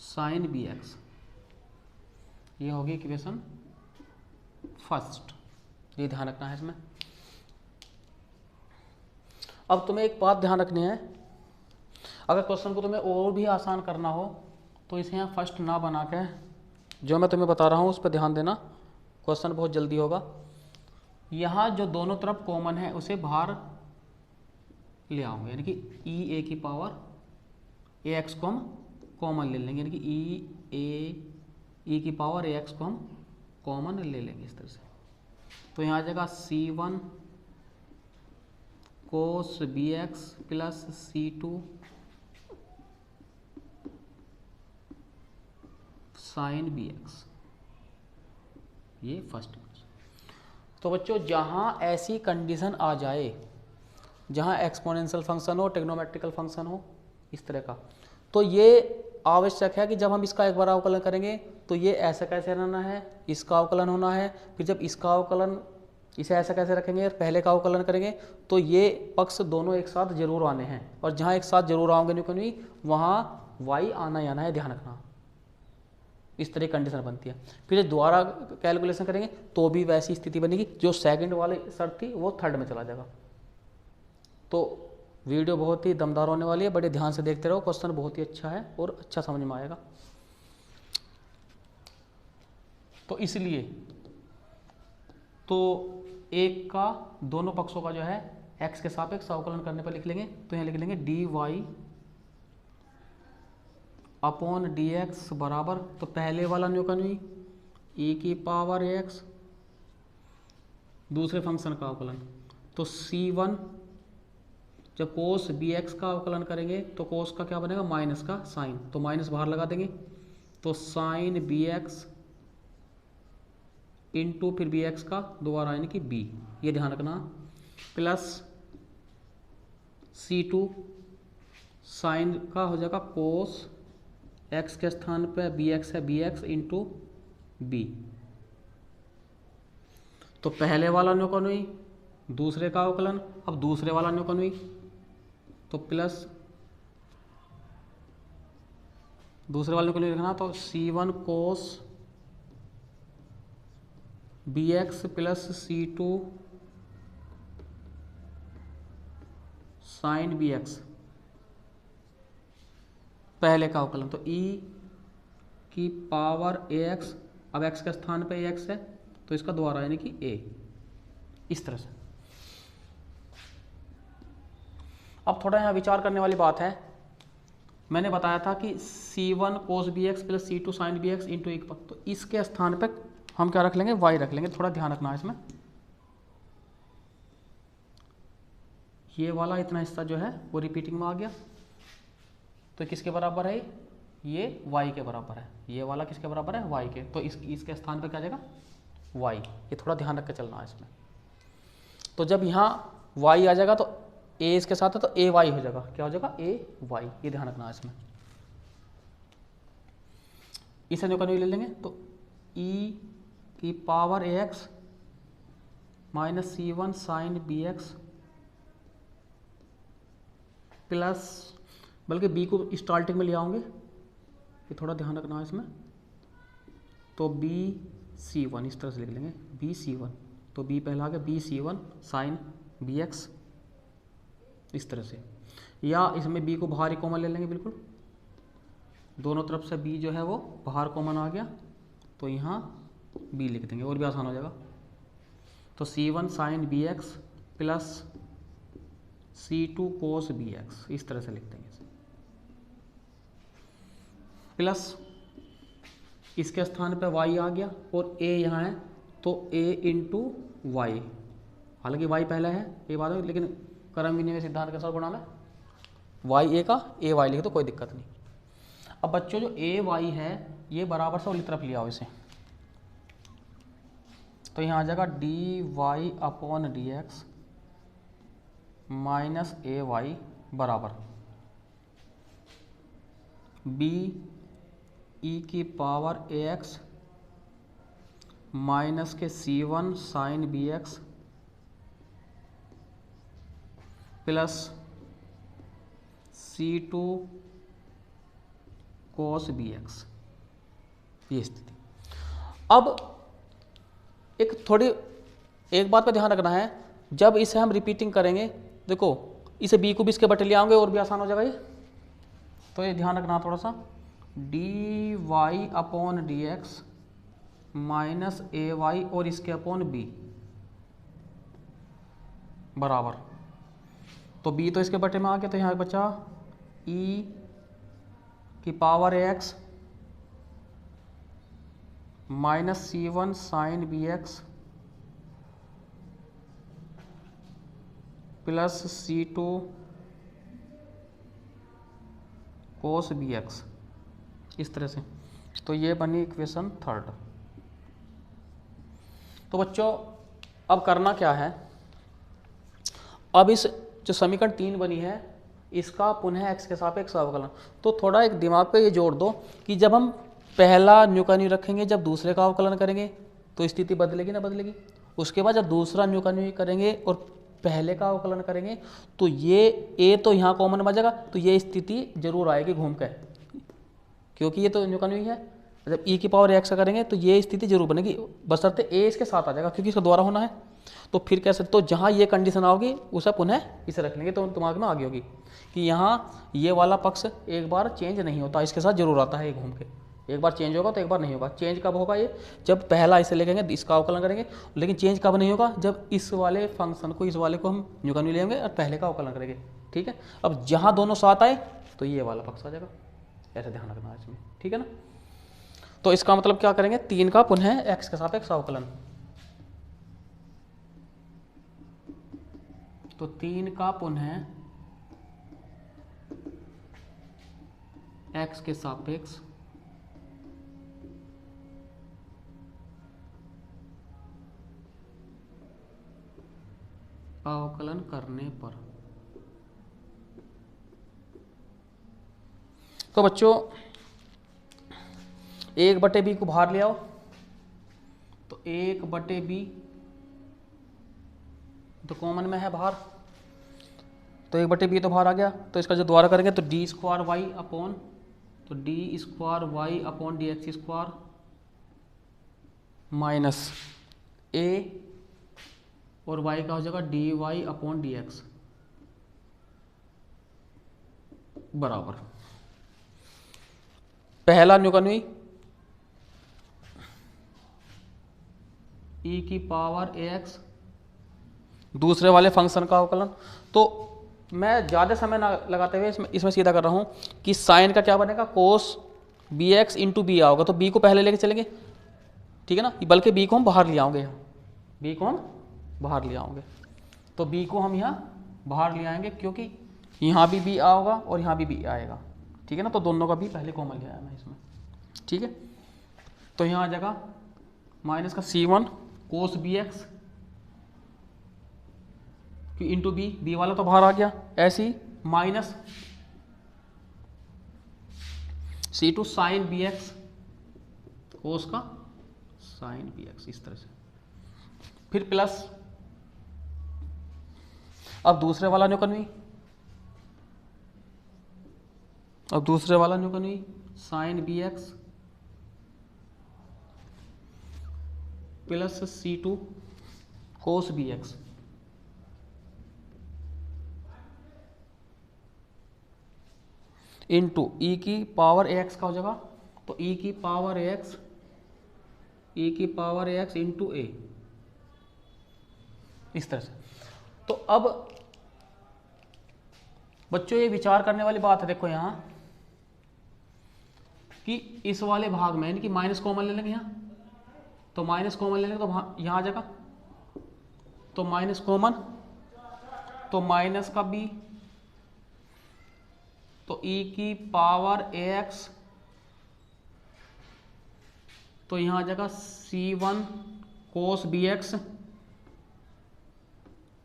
साइन bx, ये होगी इक्वेशन फर्स्ट। ये ध्यान रखना है इसमें। अब तुम्हें एक बात ध्यान रखनी है, अगर क्वेश्चन को तुम्हें और भी आसान करना हो तो इसे यहाँ फर्स्ट ना बना के जो मैं तुम्हें बता रहा हूँ उस पर ध्यान देना, क्वेश्चन बहुत जल्दी होगा। यहाँ जो दोनों तरफ कॉमन है उसे बाहर ले आऊँगा, यानी कि ई ए की पावर ए एक्स को हम कॉमन ले लेंगे, यानी कि ई की पावर ए एक्स को हम कॉमन ले लेंगे इस तरह से। तो यहाँ आ जाएगा c1 cos b x plus C2 sine b x, ये फर्स्ट। तो बच्चों जहाँ ऐसी कंडीशन आ जाए जहाँ एक्सपोनेंशियल फंक्शन हो, ट्रिग्नोमेट्रिकल फंक्शन हो, इस तरह का, तो ये आवश्यक है कि जब हम इसका एक बार अवकलन करेंगे तो ये ऐसा कैसे रहना है, इसका अवकलन होना है, फिर जब इसका अवकलन, इसे ऐसा कैसे रखेंगे और पहले का अवकलन करेंगे, तो ये पक्ष दोनों एक साथ जरूर आने हैं, और जहाँ एक साथ जरूर आओगे नहीं वहाँ y आना ही आना है, ध्यान रखना। इस तरह कंडीशन बनती है। फिर दोबारा कैलकुलेशन करेंगे तो भी वैसी स्थिति बनेगी, जो सेकंड वाली शर्त थी वो थर्ड में चला जाएगा। तो वीडियो बहुत ही दमदार होने वाली है, बड़े ध्यान से देखते रहो, क्वेश्चन बहुत ही अच्छा है और अच्छा समझ में आएगा। तो इसलिए तो एक का दोनों पक्षों का जो है x के सापेक्ष अवकलन करने पर लिख लेंगे, तो यहाँ लिख लेंगे dy अपॉन dx बराबर, तो पहले वाला न्यूटन हुई e की पावर x, दूसरे फंक्शन का अवकलन, तो c1, जब कोस bx का अवकलन करेंगे तो कोस का क्या बनेगा, माइनस का साइन, तो माइनस बाहर लगा देंगे, तो साइन bx इंटू फिर bx का दोबारा यानी कि b, ये ध्यान रखना, प्लस c2 साइन का हो जाएगा कोस x के स्थान पे bx है, bx इंटू b। तो पहले वाला न्यूटन हुई, दूसरे का अवकलन, अब दूसरे वाला न्यूटन हुई, तो प्लस दूसरे वाले को लिखना, तो c1 cos bx plus c2 sine bx, पहले का अवकलन, तो e की पावर ax, अब x के स्थान पे ax है तो इसका दोबारा यानी कि a, इस तरह से। अब थोड़ा यहाँ विचार करने वाली बात है, मैंने बताया था कि c1 cos bx plus c2 sine bx into एक, तो इसके स्थान पे हम क्या रख लेंगे, y रख लेंगे, थोड़ा ध्यान रखना है इसमें। ये वाला इतना हिस्सा जो है वो रिपीटिंग में आ गया, तो किसके बराबर है, ये y के बराबर है, ये वाला किसके बराबर है, y के, तो इसके स्थान पे क्या आ जाएगा, y, ये थोड़ा ध्यान रख के चलना है इसमें। तो जब यहाँ y आ जाएगा तो a इसके साथ है तो a y हो जाएगा, क्या हो जाएगा, a y, ये ध्यान रखना है इसमें। इसे न्यूटन ले लेंगे, तो e की power ax minus c1 sine bx plus, बल्कि b को स्टार्टिंग में ले आऊँगे, ये थोड़ा ध्यान रखना है इसमें, तो b c1 इस तरह से लिख लेंगे, b c1, तो b पहला आ गया, b c1 साइन bx, इस तरह से। या इसमें b को बाहर ही कॉमन ले लेंगे, बिल्कुल दोनों तरफ से b जो है वो बाहर कॉमन आ गया, तो यहाँ b लिख देंगे और भी आसान हो जाएगा। तो c1 sine bx plus c2 cos bx, इस तरह से लिख देंगे, प्लस इसके स्थान पे y आ गया और a यहाँ है तो a इंटू वाई, हालांकि y पहला है ये बात है, लेकिन क्रम विनिमय सिद्धांत के अनुसार गुणा में y a का a y लिखे तो कोई दिक्कत नहीं। अब बच्चों जो a y है ये बराबर से उल्टी तरफ लिया हो इसे, तो यहाँ आ जाएगा dy upon dx minus a y बराबर b e की पावर ax माइनस के c1 sine bx plus c2 cos bx, ये स्थिति। अब एक बात पे ध्यान रखना है, जब इसे हम रिपीटिंग करेंगे, देखो इसे b को भी इसके बटे ले आएंगे और भी आसान हो जाएगा ये, तो ये ध्यान रखना थोड़ा सा, dy upon dx minus a Y और इसके अपॉन b बराबर, तो b तो इसके बटे में आ गया, तो यहाँ बचा e की power ax minus c1 sine bx plus C2 cos BX, इस तरह से। तो ये बनी इक्वेशन थर्ड। तो बच्चों अब करना क्या है, अब इस जो समीकरण 3 बनी है इसका पुनः x के सापेक्ष अवकलन। तो थोड़ा एक दिमाग पे ये जोड़ दो कि जब हम पहला न्यू का न्यू रखेंगे, जब दूसरे का अवकलन करेंगे तो स्थिति बदलेगी ना बदलेगी। उसके बाद जब दूसरा न्यू का न्यू करेंगे और पहले का अवकलन करेंगे तो ये a तो यहाँ कॉमन बचेगा, तो ये स्थिति जरूर आएगी घूम के, क्योंकि ये तो न्यू का न्यू ही है। जब e की पावर x करेंगे तो ये स्थिति जरूर बनेगी, बशर्ते a इसके साथ आ जाएगा क्योंकि इसका द्वारा होना है। तो फिर कैसे, तो जहाँ ये कंडीशन आओगी उसे पुनः इसे रख लेंगे, तो दिमाग में आगे होगी कि यहाँ ये वाला पक्ष एक बार चेंज नहीं होता, इसके साथ जरूर आता है ये घूम के। एक बार चेंज होगा तो एक बार नहीं होगा। चेंज कब होगा, ये जब पहला इसे लेंगे इसका अवकलन करेंगे, लेकिन चेंज कब नहीं होगा, जब इस वाले फंक्शन को, इस वाले को हम न्यू का न्यू लेंगे और पहले का अवकलन करेंगे। ठीक है, अब जहाँ दोनों साथ आए तो ये वाला पक्ष आ जाएगा, ऐसे ध्यान रखना है इसमें। ठीक है ना, तो इसका मतलब क्या करेंगे, 3 का पुनः x के सापेक्ष अवकलन। तो 3 का पुनः x के सापेक्ष अवकलन करने पर। तो बच्चों 1/b को बाहर ले आओ, तो 1/b तो कॉमन में है बाहर, तो 1/b तो बाहर आ गया। तो इसका जो द्वारा करेंगे तो d स्क्वायर वाई अपॉन, तो d square y upon dx square minus a और y का हो जाएगा dy अपॉन dx बराबर पहला न्यू का न्यू e की पावर ax, दूसरे वाले फंक्शन का अवकलन। तो मैं ज़्यादा समय ना लगाते हुए इसमें सीधा कर रहा हूँ कि साइन का क्या बनेगा, कोस bx इंटू बी आओगे, तो b को पहले लेके चलेंगे। ठीक है ना, बल्कि b को हम बाहर ले आओगे, b को हम बाहर ले आओगे, तो b को हम यहाँ बाहर ले आएंगे क्योंकि यहाँ भी b आओगा और यहाँ भी b आएगा। ठीक है ना, तो दोनों का b पहले कॉमन ले आया मैं इसमें। ठीक है, तो यहाँ आ जाएगा माइनस का c1 cos bx into B वाला तो बाहर आ गया, ऐसे ही माइनस c2 साइन bx कोस का साइन bx, इस तरह से। फिर प्लस अब दूसरे वाला न्यू कन्वी, अब दूसरे वाला न्यू कन्वी sine bx plus c2 cos bx into e की पावर एक्स का हो जाएगा, तो ई की पावर एक्स इंटू ए, इस तरह से। तो अब बच्चों ये विचार करने वाली बात है, देखो यहाँ कि इस वाले भाग में यानी कि माइनस कॉमन ले लेंगे यहाँ, तो माइनस कॉमन ले लेंगे तो यहाँ आ जाएगा, तो माइनस कॉमन, तो माइनस का b, तो e की पावर ax, तो यहाँ आ जाएगा c1 cos bx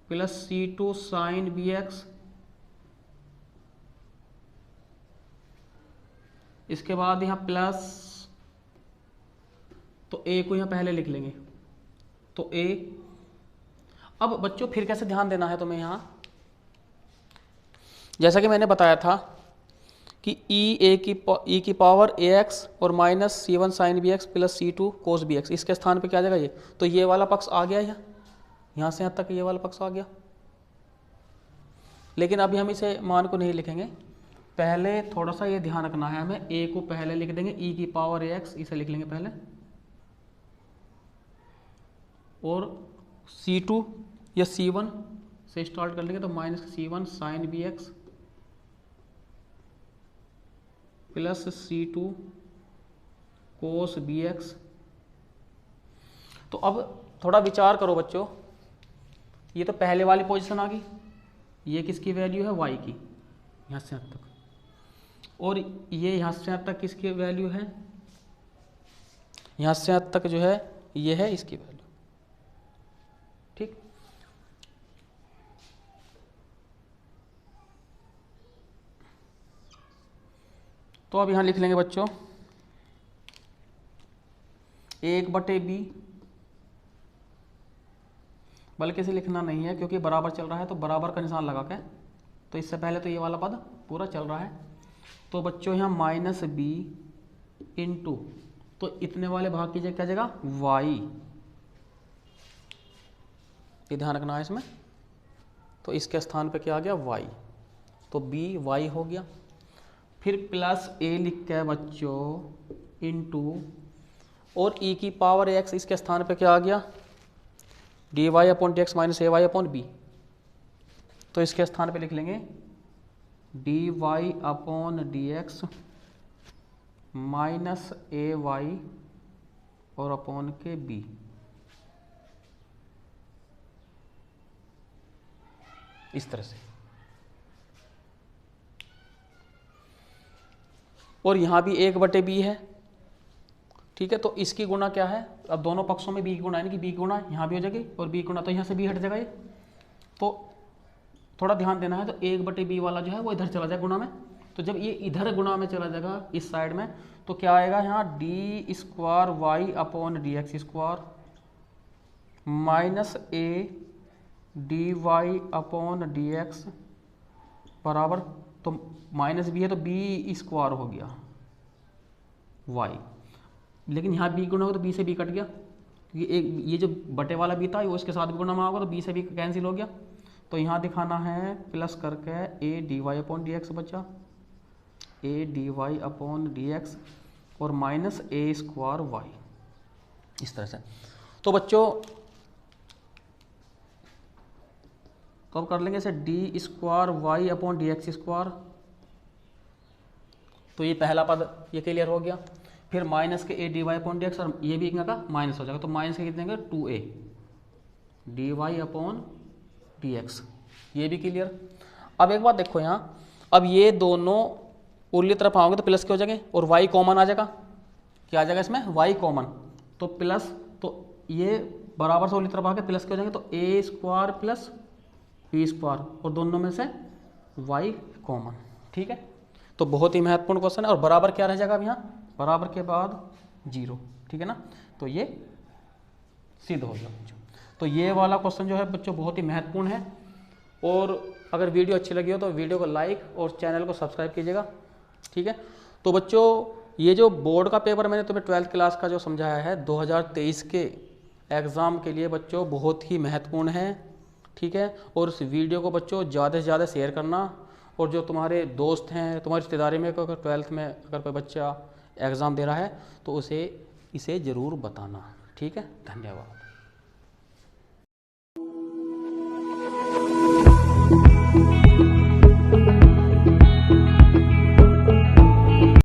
plus c2 sine bx, इसके बाद यहाँ प्लस, तो a को यहाँ पहले लिख लेंगे, तो a। अब बच्चों फिर कैसे ध्यान देना है तुम्हें यहाँ, जैसा कि मैंने बताया था कि e की पावर ax और minus c1 sine bx plus c2 cos bx, इसके स्थान पे क्या आ जाएगा ये, तो ये वाला पक्ष आ गया यहाँ से यहाँ तक ये वाला पक्ष आ गया। लेकिन अभी हम इसे मान को नहीं लिखेंगे, पहले थोड़ा सा ये ध्यान रखना है हमें, a को पहले लिख देंगे, e की पावर ax इसे लिख लेंगे पहले, और c2 या c1 से स्टार्ट कर लेंगे, तो minus c1 sine bx plus c2 cos bx। तो अब थोड़ा विचार करो बच्चों, ये तो पहले वाली पोजीशन आ गई, ये किसकी वैल्यू है, y की, यहाँ से यहाँ तक, और ये यहाँ से यहाँ तक किसकी वैल्यू है, यहाँ से यहाँ तक जो है ये है इसकी वैल्यू। ठीक, तो अब यहाँ लिख लेंगे बच्चों 1/b, बल्कि इसे लिखना नहीं है क्योंकि बराबर चल रहा है, तो बराबर का निशान लगा के, तो इससे पहले तो ये वाला पद पूरा चल रहा है, तो बच्चों यहाँ -b इंटू, तो इतने वाले भाग की जगह क्या जगह y, ये ध्यान रखना है इसमें, तो इसके स्थान पे क्या आ गया y, तो b y हो गया। फिर प्लस a लिख के बच्चों इंटू, और e की पावर x, इसके स्थान पे क्या आ गया dy/dx माइनस ay/b, तो इसके स्थान पे लिख लेंगे dy/dx माइनस ay और अपॉन के b, इस तरह से। और यहाँ भी 1/b है, ठीक है, तो इसकी गुणा क्या है, अब दोनों पक्षों में b की गुणा, यानी कि b की गुणा यहाँ भी हो जाएगी और b की गुणा, तो यहाँ से b हट जाएगा ये, तो थोड़ा ध्यान देना है, तो 1/b वाला जो है वो इधर चला जाए गुणा में, तो जब ये इधर गुणा में चला जाएगा इस साइड में, तो क्या आएगा यहाँ d² माइनस a dy/dx बराबर, तो माइनस b है तो b² हो गया y, लेकिन यहाँ b गुणा होगा तो b से b कट गया, क्योंकि एक ये जो बटे वाला b था वो इसके साथ भी गुणा में होगा, तो b से b कैंसिल हो गया, तो यहाँ दिखाना है प्लस करके a dy/dx बचा, a dy/dx और माइनस a² y, इस तरह से। तो बच्चों तो अब कर लेंगे इसे d²y/dx², तो ये पहला पद ये क्लियर हो गया। फिर माइनस के a dy/dx, और ये भी इनका माइनस हो जाएगा, तो माइनस के कितने 2a dy/dx, ये भी क्लियर। अब एक बात देखो यहाँ, अब ये दोनों उर्ली तरफ आओगे तो प्लस के हो जाएंगे, और y कॉमन आ जाएगा, क्या आ जाएगा इसमें y कॉमन, तो प्लस, तो ये बराबर से उर्ली तरफ आके प्लस के हो जाएंगे, तो a² प्लस b², और दोनों में से y कॉमन। ठीक है, तो बहुत ही महत्वपूर्ण क्वेश्चन है, और बराबर क्या रह जाएगा अब यहाँ, बराबर के बाद 0, ठीक है ना, तो ये सिद्ध हो गया बच्चों। तो ये वाला क्वेश्चन जो है बच्चों बहुत ही महत्वपूर्ण है, और अगर वीडियो अच्छी लगी हो तो वीडियो को लाइक और चैनल को सब्सक्राइब कीजिएगा। ठीक है, तो बच्चों ये जो बोर्ड का पेपर मैंने तुम्हें 12th क्लास का जो समझाया है 2023 के एग्ज़ाम के लिए बच्चों बहुत ही महत्वपूर्ण है। ठीक है, और इस वीडियो को बच्चों ज़्यादा से ज़्यादा शेयर करना, और जो तुम्हारे दोस्त हैं, तुम्हारी रिश्तेदारी में अगर 12th में अगर कोई बच्चा एग्ज़ाम दे रहा है तो उसे इसे ज़रूर बताना। ठीक है, धन्यवाद।